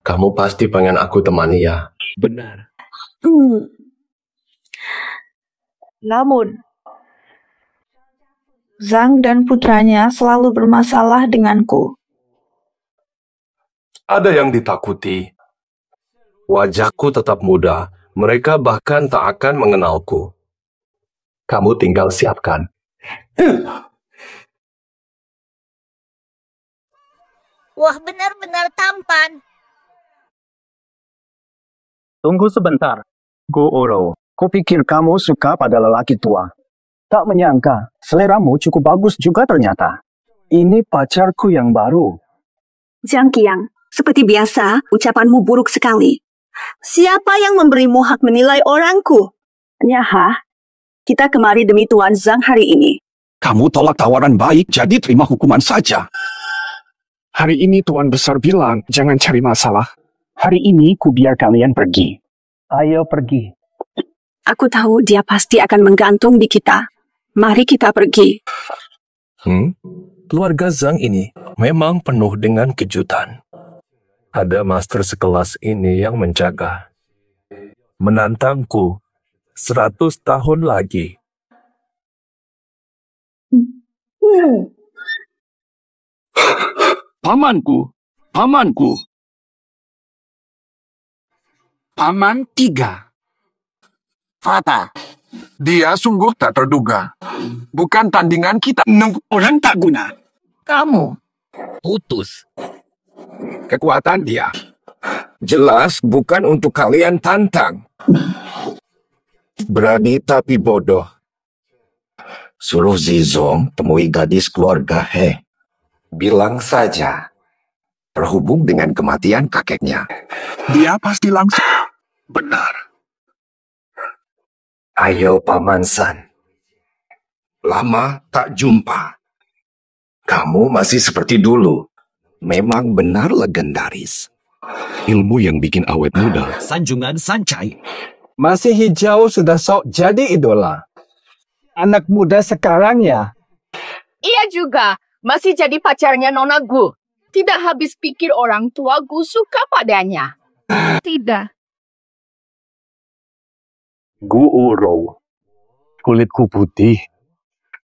Kamu pasti pengen aku temani ya? Benar. Namun, Zhang dan putranya selalu bermasalah denganku. Ada yang ditakuti. Wajahku tetap muda, mereka bahkan tak akan mengenalku. Kamu tinggal siapkan. Wah, benar-benar tampan. Tunggu sebentar. Gu Uro, kupikir kamu suka pada lelaki tua. Tak menyangka, seleramu cukup bagus juga ternyata. Ini pacarku yang baru. Zhang Qiang, seperti biasa, ucapanmu buruk sekali. Siapa yang memberimu hak menilai orangku? Nyaha, kita kemari demi Tuan Zhang hari ini. Kamu tolak tawaran baik, jadi terima hukuman saja. Hari ini Tuan Besar bilang, jangan cari masalah. Hari ini ku biar kalian pergi. Ayo pergi. Aku tahu dia pasti akan menggantung di kita. Mari kita pergi. Keluarga Zhang ini memang penuh dengan kejutan. Ada master sekelas ini yang menjaga. Menantangku 100 tahun lagi. Pamanku. Paman 3. Fata, dia sungguh tak terduga. Bukan tandingan kita. Orang tak guna. Kamu putus. Kekuatan dia. Jelas bukan untuk kalian tantang. Berani tapi bodoh. Suruh Zizong temui gadis keluarga He. Bilang saja. Terhubung dengan kematian kakeknya. Dia pasti langsung. Benar. Ayo Paman San. Lama tak jumpa. Kamu masih seperti dulu. Memang benar legendaris. Ilmu yang bikin awet muda. Sanjungan Sancai. Masih hijau sudah sok jadi idola. Anak muda sekarang ya. Iya juga. Masih jadi pacarnya Nona Gu. Tidak habis pikir orang tua Gu suka padanya. Tidak. Gu Uro. Kulitku putih.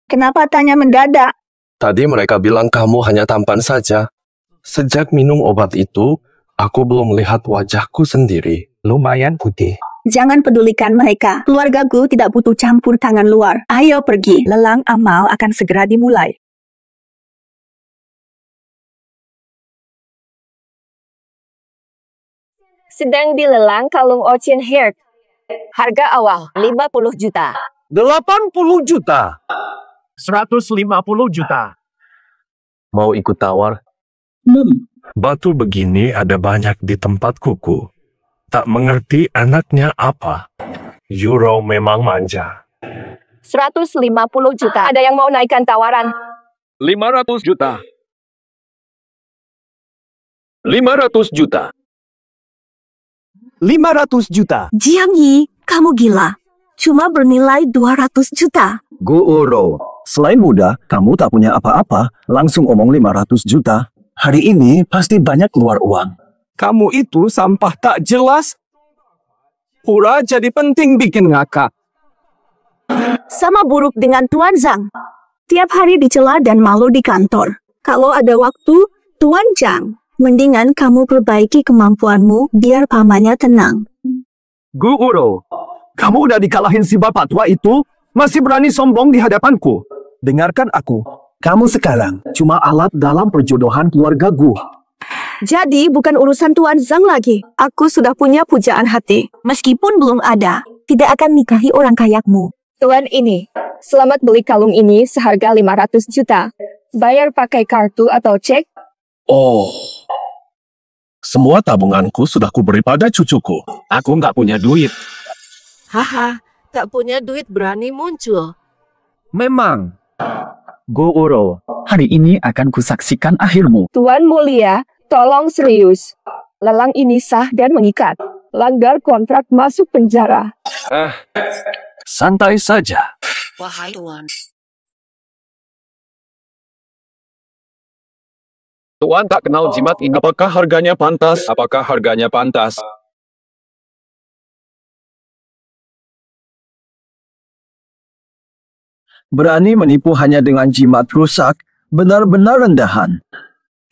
Kenapa tanya mendadak? Tadi mereka bilang kamu hanya tampan saja. Sejak minum obat itu, aku belum melihat wajahku sendiri. Lumayan putih. Jangan pedulikan mereka. Keluarga Gu tidak butuh campur tangan luar. Ayo pergi. Lelang amal akan segera dimulai. Sedang dilelang kalung Ocean Heart. Harga awal 50 juta. 80 juta. 150 juta. Mau ikut tawar? Batu begini ada banyak di tempat kuku. Tak mengerti anaknya apa. Euro memang manja. 150 juta. Ada yang mau naikkan tawaran? 500 juta. 500 juta. 500 juta. Jiang Yi, kamu gila. Cuma bernilai 200 juta. Gu Uro, selain muda, kamu tak punya apa-apa, langsung omong 500 juta. Hari ini pasti banyak keluar uang. Kamu itu sampah tak jelas. Pura jadi penting bikin ngakak. Sama buruk dengan Tuan Zhang. Tiap hari dicela dan malu di kantor. Kalau ada waktu, Tuan Zhang, mendingan kamu perbaiki kemampuanmu biar pamannya tenang. Gu Uro, kamu udah dikalahin si bapak tua itu, masih berani sombong di hadapanku. Dengarkan aku, kamu sekarang cuma alat dalam perjodohan keluarga Gu. Jadi bukan urusan Tuan Zhang lagi. Aku sudah punya pujaan hati. Meskipun belum ada, tidak akan nikahi orang kayakmu. Tuan ini, selamat beli kalung ini seharga 500 juta. Bayar pakai kartu atau cek? Oh. Semua tabunganku sudah kuberi pada cucuku. Aku nggak punya duit. Haha, tak punya duit berani muncul. Memang. Go Oro, hari ini akan kusaksikan akhirmu. Tuan Mulia, tolong serius. Lelang ini sah dan mengikat. Langgar kontrak masuk penjara. Santai saja. Wahai Tuan. Tuan tak kenal jimat ini. Apakah harganya pantas? Apakah harganya pantas? Berani menipu hanya dengan jimat rusak, benar-benar rendahan.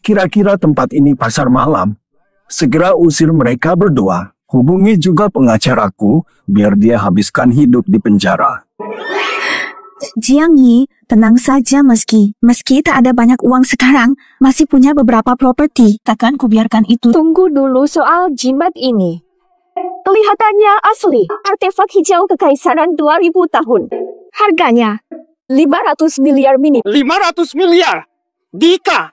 Kira-kira tempat ini pasar malam. Segera usir mereka berdua. Hubungi juga pengacaraku, biar dia habiskan hidup di penjara. Jiang Yi, tenang saja meski tak ada banyak uang sekarang, masih punya beberapa properti. Takkan kubiarkan itu. Tunggu dulu soal jimat ini. Kelihatannya asli. Artefak hijau kekaisaran 2000 tahun. Harganya 500 miliar mini. 500 miliar? Dika!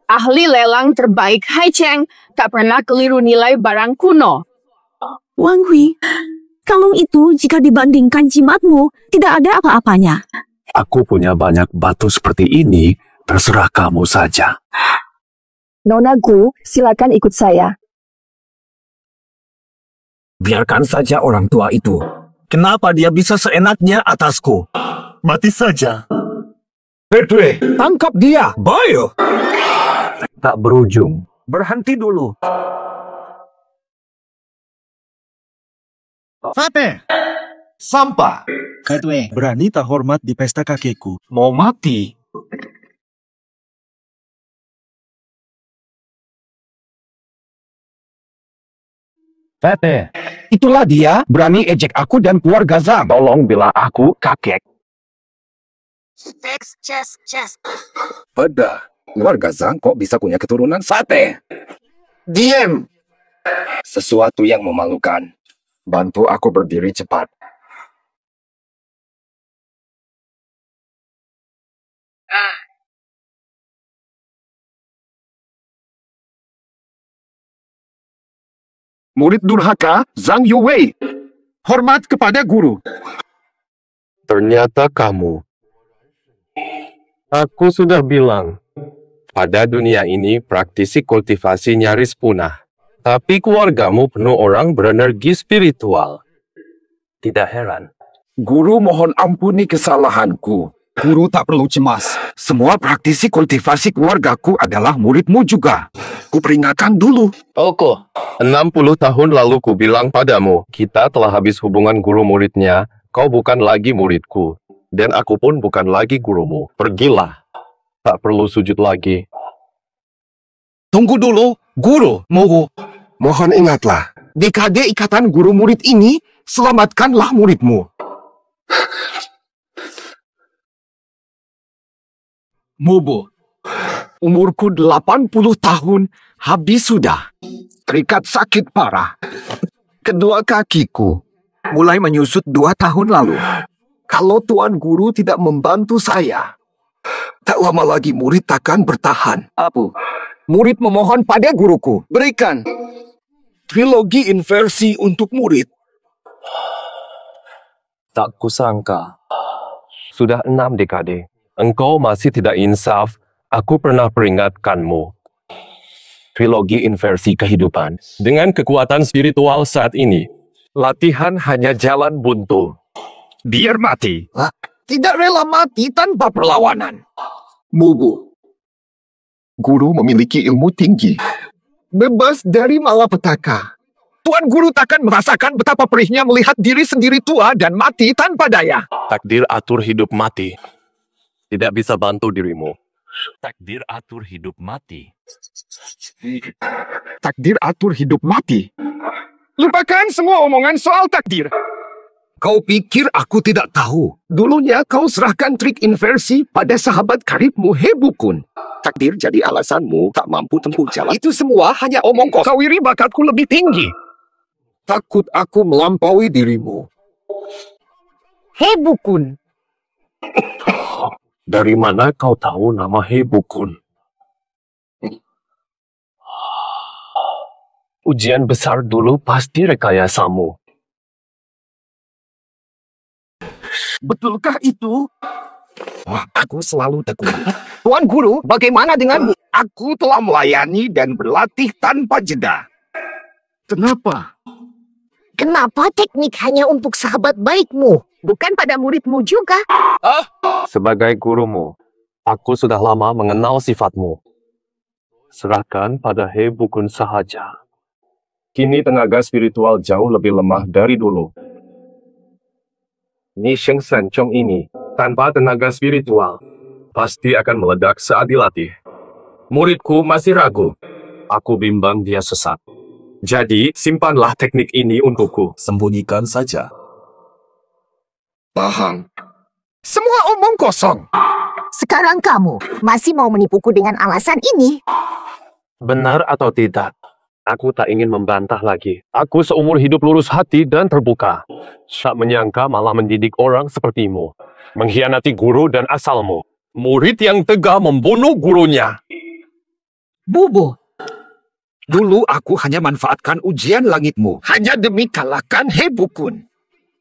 Ahli lelang terbaik Hai Cheng tak pernah keliru nilai barang kuno. Wang Hui, kalung itu jika dibandingkan jimatmu, tidak ada apa-apanya. Aku punya banyak batu seperti ini, terserah kamu saja. Nona Gu, silakan ikut saya. Biarkan saja orang tua itu. Kenapa dia bisa seenaknya atasku? Mati saja. Pedwe, tangkap dia. Bayo. Tak berujung. Berhenti dulu. Fateh, sampah. Kedwe, berani tak hormat di pesta kakekku. Mau mati. Fateh, itulah dia, berani ejek aku dan keluarga Zhang. Tolong bila aku kakek. Chess. Pada keluarga Zhang kok bisa punya keturunan sate? Diam. Sesuatu yang memalukan. Bantu aku berdiri cepat. Murid durhaka, Zhang Yuwei. Hormat kepada guru. Ternyata kamu. Aku sudah bilang, pada dunia ini praktisi kultivasi nyaris punah. Tapi keluargamu penuh orang berenergi spiritual. Tidak heran. Guru mohon ampuni kesalahanku. Guru tak perlu cemas. Semua praktisi kultivasi keluargaku adalah muridmu juga. Kuperingatkan dulu. Toko, 60 tahun lalu ku bilang padamu, kita telah habis hubungan guru muridnya, kau bukan lagi muridku. Dan aku pun bukan lagi gurumu. Pergilah. Tak perlu sujud lagi. Tunggu dulu, guru. Mohon ingatlah, dekade ikatan guru murid ini, selamatkanlah muridmu. Mubu, umurku 80 tahun, habis sudah. Terikat sakit parah. Kedua kakiku mulai menyusut 2 tahun lalu. Kalau Tuan Guru tidak membantu saya, tak lama lagi murid takkan bertahan. Apa? Murid memohon pada guruku, berikan trilogi inversi untuk murid. Tak kusangka. Sudah 6 dekade. Engkau masih tidak insaf. Aku pernah peringatkanmu. Trilogi inversi kehidupan. Dengan kekuatan spiritual saat ini, latihan hanya jalan buntu. Biar mati. Tidak rela mati tanpa perlawanan. Mubu. Guru memiliki ilmu tinggi. Bebas dari malapetaka. Tuan Guru takkan merasakan betapa perihnya melihat diri sendiri tua dan mati tanpa daya. Takdir atur hidup mati. Tidak bisa bantu dirimu. Takdir atur hidup mati. Takdir atur hidup mati. Lupakan semua omongan soal takdir. Kau pikir aku tidak tahu? Dulunya kau serahkan trik inversi pada sahabat karibmu Hebukun. Takdir jadi alasanmu tak mampu tempuh jalan. Itu semua hanya omong kosong. Kau iri bakatku lebih tinggi. Takut aku melampaui dirimu. Hebukun. Dari mana kau tahu nama Hebukun? Ujian besar dulu pasti rekayasamu. Betulkah itu? Wah, aku selalu tekun. Tuan Guru, bagaimana denganmu? Aku telah melayani dan berlatih tanpa jeda. Kenapa? Kenapa teknik hanya untuk sahabat baikmu, bukan pada muridmu juga? Sebagai gurumu, aku sudah lama mengenal sifatmu. Serahkan pada He Bukun sahaja. Kini tenaga spiritual jauh lebih lemah dari dulu. Ni Sheng San Chong ini, tanpa tenaga spiritual, pasti akan meledak saat dilatih. Muridku masih ragu. Aku bimbang dia sesat. Jadi, simpanlah teknik ini untukku. Sembunyikan saja. Paham. Semua omong kosong. Sekarang kamu masih mau menipuku dengan alasan ini? Benar atau tidak? Aku tak ingin membantah lagi. Aku seumur hidup lurus hati dan terbuka. Tak menyangka malah mendidik orang sepertimu. Mengkhianati guru dan asalmu. Murid yang tega membunuh gurunya. Bobo. Dulu aku hanya manfaatkan ujian langitmu. Hanya demi kalahkan He Bukun.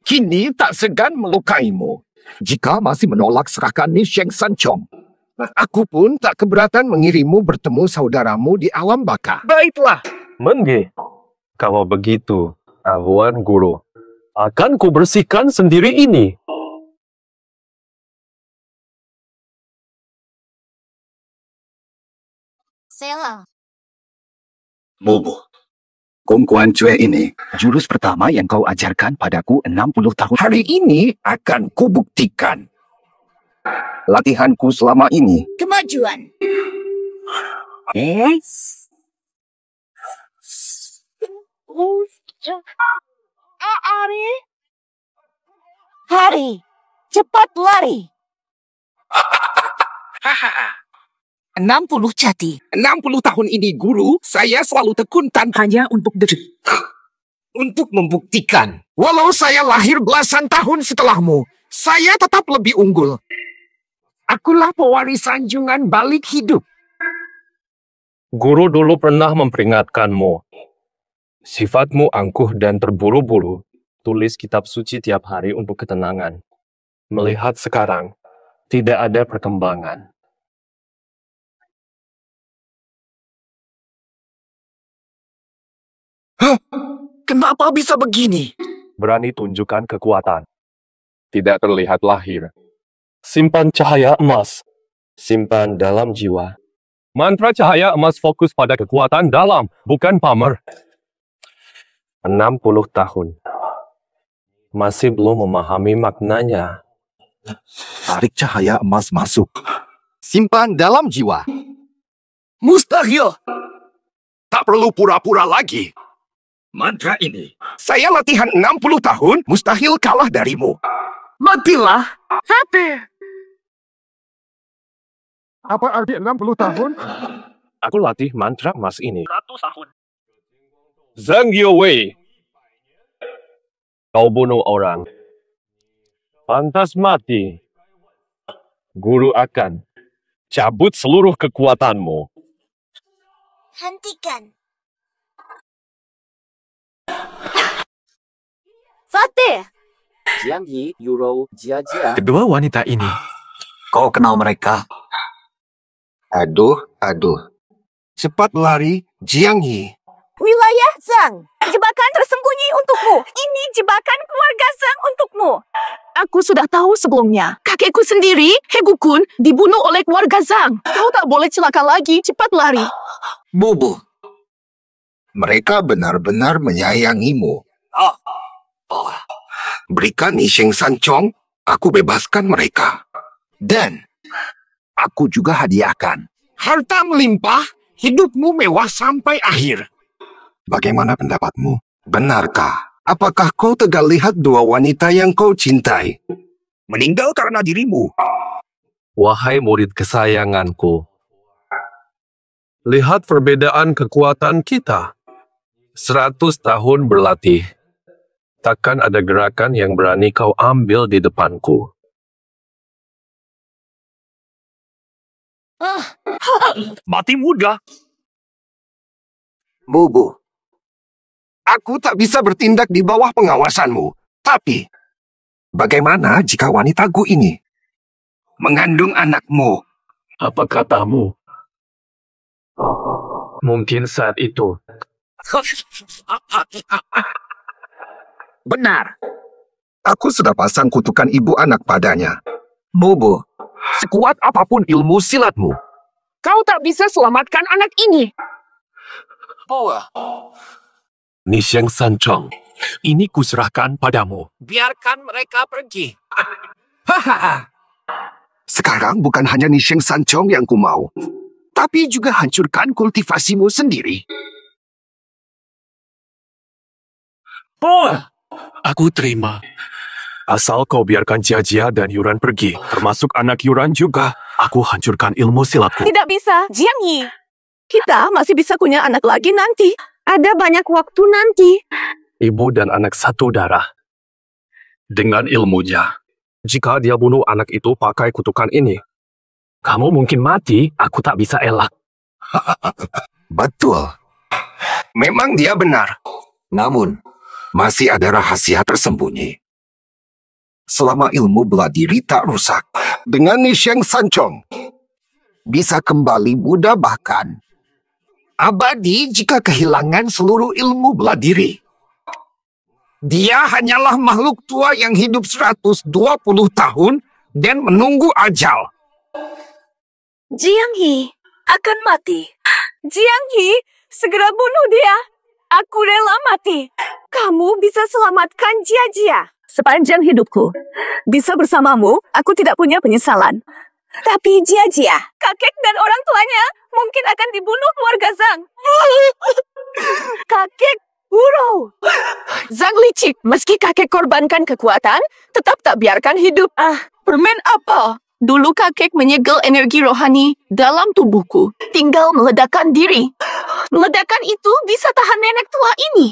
Kini tak segan melukaimu. Jika masih menolak serahkan Ni Sheng San Chong. Aku pun tak keberatan mengirimmu bertemu saudaramu di alam baka. Baiklah. Mengge. Kalau begitu, Tuan Guru, akan kubersihkan sendiri ini. Sela. Bobo. Kong Kuan Cue ini, jurus pertama yang kau ajarkan padaku 60 tahun. Hari ini akan kubuktikan. Latihanku selama ini. Kemajuan. Hari, cepat lari. 60 jati. 60 tahun ini, Guru, saya selalu tekun tanpa hanya untuk untuk membuktikan. Walau saya lahir belasan tahun setelahmu, saya tetap lebih unggul. Akulah pewaris sanjungan balik hidup. Guru dulu pernah memperingatkanmu. Sifatmu angkuh dan terburu-buru. Tulis kitab suci tiap hari untuk ketenangan. Melihat sekarang, tidak ada perkembangan. Hah? Kenapa bisa begini? Berani tunjukkan kekuatan. Tidak terlihat lahir. Simpan cahaya emas. Simpan dalam jiwa. Mantra cahaya emas fokus pada kekuatan dalam, bukan pamer. 60 tahun. Masih belum memahami maknanya. Tarik cahaya emas masuk. Simpan dalam jiwa. Mustahil. Tak perlu pura-pura lagi. Mantra ini. Saya latihan 60 tahun, mustahil kalah darimu. Matilah. Hati. Apa arti 60 tahun? Aku latih mantra emas ini 100 tahun. Zhang Yuwei. Kau bunuh orang. Pantas mati. Guru akan cabut seluruh kekuatanmu. Hentikan. Fatih. Jiang Yi, Euro, Jia Jia. Kedua wanita ini. Kau kenal mereka? Aduh. Cepat lari, Jiang Yi. Wilayah Zhang. Jebakan tersembunyi untukmu. Ini jebakan keluarga Zhang untukmu. Aku sudah tahu sebelumnya. Kakekku sendiri, He Bukun, dibunuh oleh keluarga Zhang. Kau tak boleh celaka lagi. Cepat lari. Bobo. Mereka benar-benar menyayangimu. Berikan Ni Sheng San Chong, aku bebaskan mereka. Dan aku juga hadiahkan. Harta melimpah, hidupmu mewah sampai akhir. Bagaimana pendapatmu? Benarkah? Apakah kau telah lihat dua wanita yang kau cintai meninggal karena dirimu? Wahai murid kesayanganku, lihat perbedaan kekuatan kita. 100 tahun berlatih. Takkan ada gerakan yang berani kau ambil di depanku. Mati muda. Bobo. Aku tak bisa bertindak di bawah pengawasanmu. Tapi, Bagaimana jika wanita Gu ini mengandung anakmu? Apa katamu? Mungkin saat itu. Benar. Aku sudah pasang kutukan ibu anak padanya. Bobo, sekuat apapun ilmu silatmu, kau tak bisa selamatkan anak ini. Nisheng Sanchong, ini kuserahkan padamu. Biarkan mereka pergi. Hahaha. Sekarang bukan hanya Nisheng Sanchong yang ku mau, tapi juga hancurkan kultivasimu sendiri. Aku terima. Asal kau biarkan Jia dan Yuran pergi, termasuk anak Yuran juga, aku hancurkan ilmu silatku. Tidak bisa, Jiang Yi. Kita masih bisa punya anak lagi nanti. Ada banyak waktu nanti. Ibu dan anak satu darah. Dengan ilmunya, jika dia bunuh anak itu pakai kutukan ini, kamu mungkin mati, aku tak bisa elak. Betul. Memang dia benar. Namun, masih ada rahasia tersembunyi. Selama ilmu bela diri tak rusak, dengan Nisheng Sanchong bisa kembali muda bahkan abadi jika kehilangan seluruh ilmu bela diri. Dia hanyalah makhluk tua yang hidup 120 tahun dan menunggu ajal. Jiang Yi akan mati. Jiang Yi, segera bunuh dia. Aku rela mati. Kamu bisa selamatkan Jia. Sepanjang hidupku, bisa bersamamu, aku tidak punya penyesalan. Tapi Jia, kakek dan orang tuanya mungkin akan dibunuh keluarga Zhang. Kakek Huro. Zhang licik, meski kakek korbankan kekuatan, tetap tak biarkan hidup. Permen apa? Dulu kakek menyegel energi rohani dalam tubuhku. Tinggal meledakkan diri. Ledakan itu bisa tahan nenek tua ini.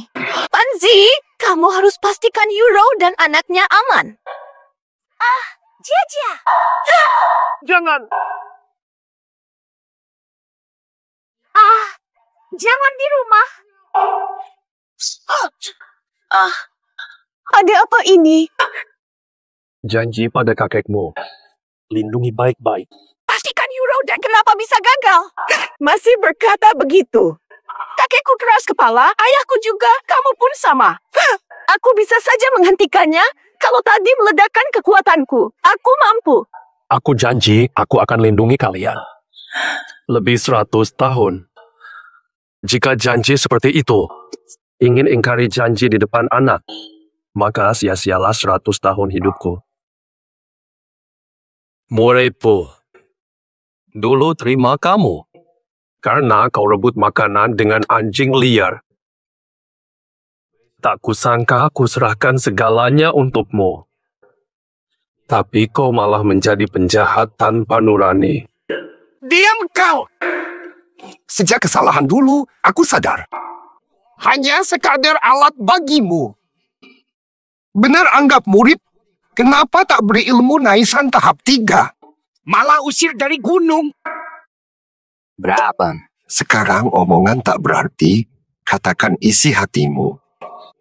Panzi, kamu harus pastikan Yuro dan anaknya aman. Jia. Jangan. Jangan di rumah. Ada apa ini? Janji pada kakekmu. Lindungi baik-baik. Pastikan Yuro dan kenapa bisa gagal? Masih berkata begitu. Kakekku keras kepala, ayahku juga, kamu pun sama. Aku bisa saja menghentikannya kalau tadi meledakkan kekuatanku. Aku mampu. Aku janji, aku akan lindungi kalian. Lebih 100 tahun. Jika janji seperti itu, ingin ingkari janji di depan anak, maka sia-sialah 100 tahun hidupku. Murepo, dulu terima kamu, karena kau rebut makanan dengan anjing liar. Tak kusangka aku serahkan segalanya untukmu. Tapi kau malah menjadi penjahat tanpa nurani. Diam kau! Sejak kesalahan dulu, aku sadar. Hanya sekadar alat bagimu. Benar anggap murid, kenapa tak beri ilmu naisan tahap 3? Malah usir dari gunung. Berapa? Sekarang omongan tak berarti, katakan isi hatimu.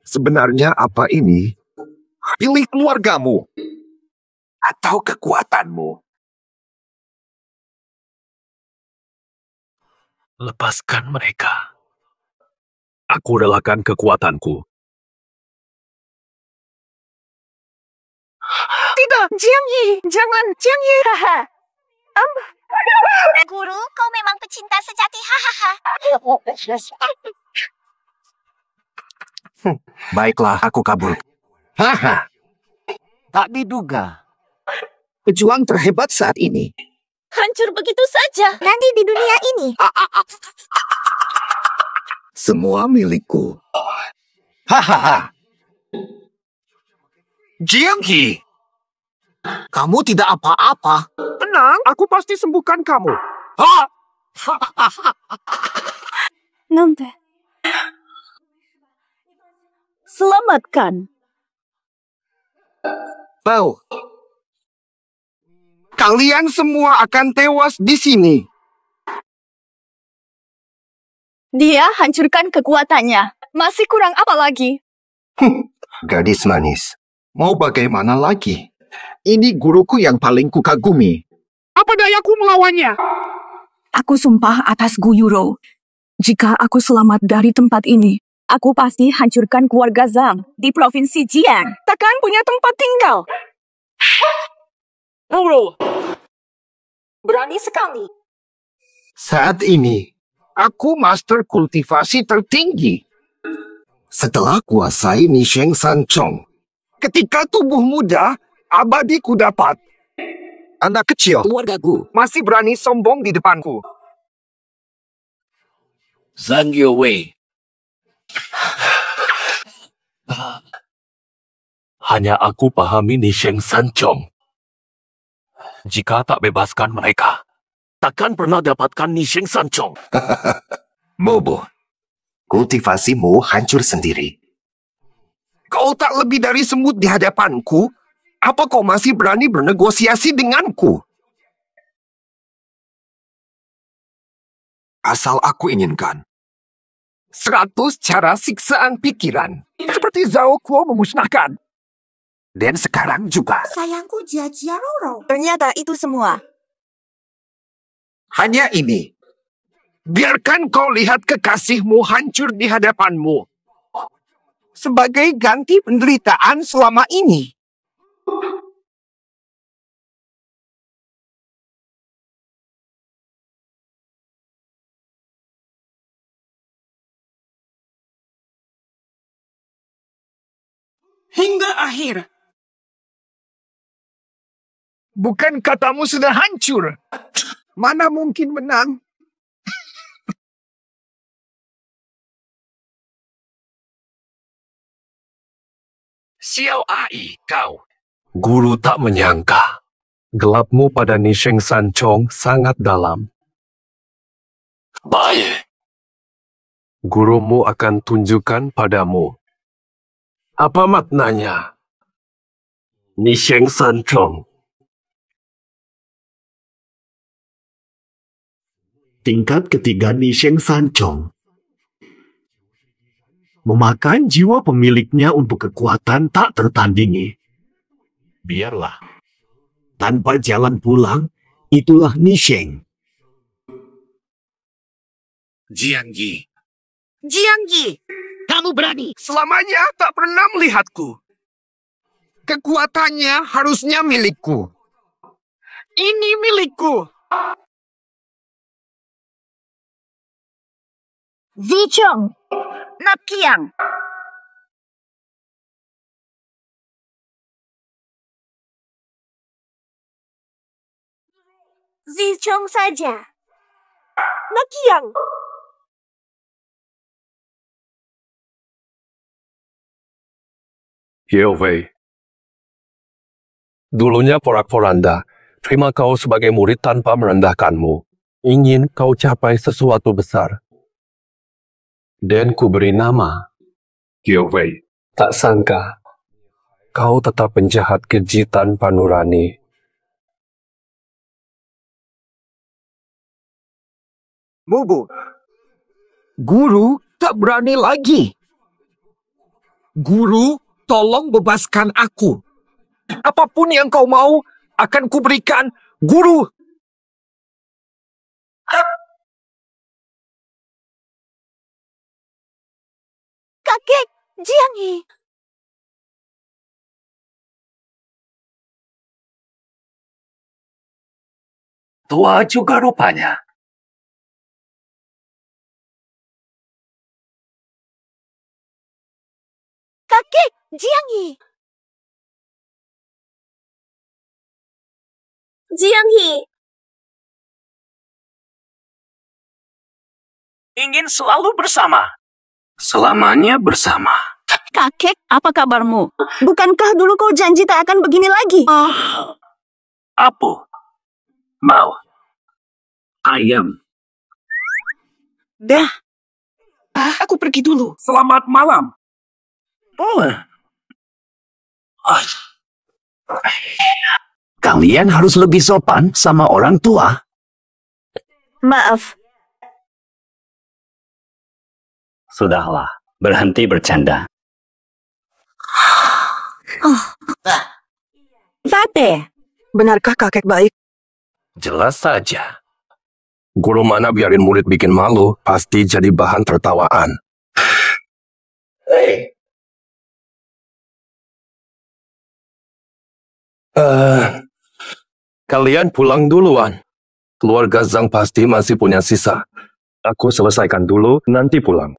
Sebenarnya apa ini? Pilih keluargamu. Atau kekuatanmu. Lepaskan mereka. Aku relakan kekuatanku. Tidak, Jiang Yi, jangan, Jiang Yi. Guru, kau memang pecinta sejati, hahaha. Baiklah, aku kabur. Haha. Tak diduga. Pejuang terhebat saat ini. Hancur begitu saja. Nanti di dunia ini. Semua milikku. Hahaha. Jiang Yi. Kamu tidak apa-apa. Tenang, aku pasti sembuhkan kamu. Nanti. Selamatkan. Tahu. Kalian semua akan tewas di sini. Dia hancurkan kekuatannya. Masih kurang apa lagi? Gadis manis. Mau bagaimana lagi? Ini guruku yang paling kukagumi. Apa dayaku melawannya? Aku sumpah atas Guyuro. Jika aku selamat dari tempat ini, aku pasti hancurkan keluarga Zhang di Provinsi Jiang. Takkan punya tempat tinggal. Guru, Berani sekali. Saat ini, aku master kultivasi tertinggi. Setelah kuasai Nisheng Sanchong, ketika tubuh muda, abadi ku dapat. Anak kecil, keluargaku, masih berani sombong di depanku. Zhang Yuwei. Hanya aku pahami Nisheng Sanchong. Jika tak bebaskan mereka, takkan pernah dapatkan Nisheng Sanchong. Bobo, kultivasimu hancur sendiri. Kau tak lebih dari semut di hadapanku. Apa kau masih berani bernegosiasi denganku? Asal aku inginkan 100 cara siksaan pikiran, seperti Zhao Kuo memusnahkan. Dan sekarang juga. Sayangku Jia Roro. Ternyata itu semua. Hanya ini. Biarkan kau lihat kekasihmu hancur di hadapanmu. Sebagai ganti penderitaan selama ini. Hingga akhir. Bukan katamu sudah hancur? Mana mungkin menang? Xiao Ai, kau. Guru tak menyangka. Gelapmu pada Nisheng Sanchong sangat dalam. Baik. Gurumu akan tunjukkan padamu. Apa maknanya? Nisheng Sanchong. Tingkat ketiga Nisheng Sanchong. Memakan jiwa pemiliknya untuk kekuatan tak tertandingi. Biarlah. Tanpa jalan pulang, itulah Nisheng. Jiangyi. Jiangyi, kamu berani. Selamanya tak pernah melihatku. Kekuatannya harusnya milikku. Ini milikku. Zicheng, Nakiang. Zicheng saja. Nakiang. Yewei. Dulunya porak-poranda, terima kau sebagai murid tanpa merendahkanmu. Ingin kau capai sesuatu besar. Dan ku beri nama Yewei. Tak sangka kau tetap penjahat keji tanpa nurani. Bobo, guru tak berani lagi. Guru, tolong bebaskan aku. Apapun yang kau mau, akan kuberikan. Guru! Kakek, Jiangyi. Tua juga rupanya. Kakek, Jiangyi. Jiangyi. Ingin selalu bersama. Selamanya bersama. Kakek, apa kabarmu? Bukankah dulu kau janji tak akan begini lagi? Apu. Mau. Ayam. Dah. Aku pergi dulu. Selamat malam. Kalian harus lebih sopan sama orang tua. Maaf. Sudahlah, berhenti bercanda. Fateh, benarkah kakek baik? Jelas saja. Guru mana biarin murid bikin malu, pasti jadi bahan tertawaan. Hei. Kalian pulang duluan. Keluarga Zhang pasti masih punya sisa. Aku selesaikan dulu, nanti pulang.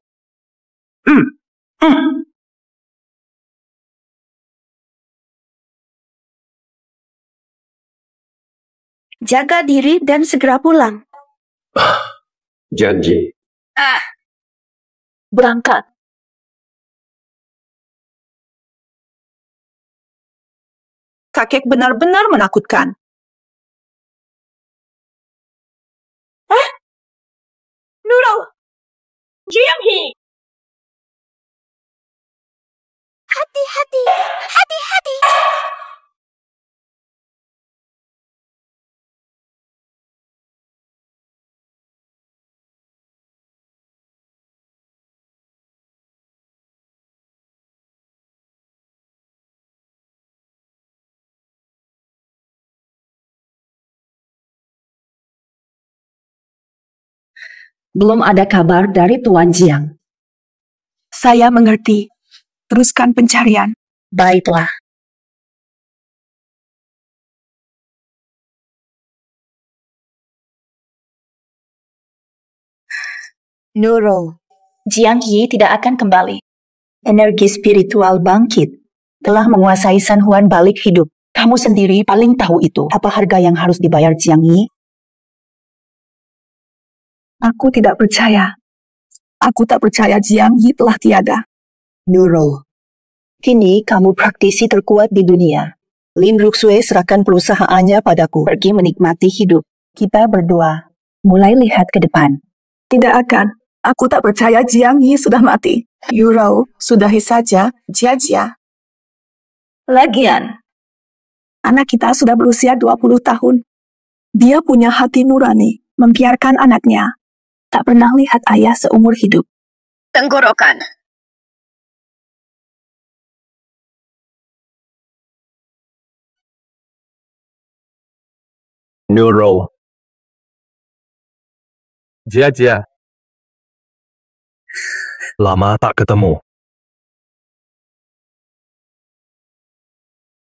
Jaga diri dan segera pulang. Janji. Berangkat. Kakek benar-benar menakutkan. Nurul! Jianghi! Hati-hati! Hati-hati! Belum ada kabar dari Tuan Jiang. Saya mengerti. Teruskan pencarian. Baiklah. Nurul, Jiang Yi tidak akan kembali. Energi spiritual bangkit telah menguasai San Huan balik hidup. Kamu sendiri paling tahu itu. Apa harga yang harus dibayar Jiang Yi? Aku tidak percaya. Aku tak percaya Jiang Yi telah tiada. Nurul, kini kamu praktisi terkuat di dunia. Lim Ruxue serahkan perusahaannya padaku. Pergi menikmati hidup. Kita berdua mulai lihat ke depan. Tidak akan. Aku tak percaya Jiang Yi sudah mati. Yurao, sudahi saja, Jia. Lagian, anak kita sudah berusia 20 tahun. Dia punya hati nurani, membiarkan anaknya. Tak pernah lihat ayah seumur hidup. Tenggorokan. Nurul. Jia. Lama tak ketemu.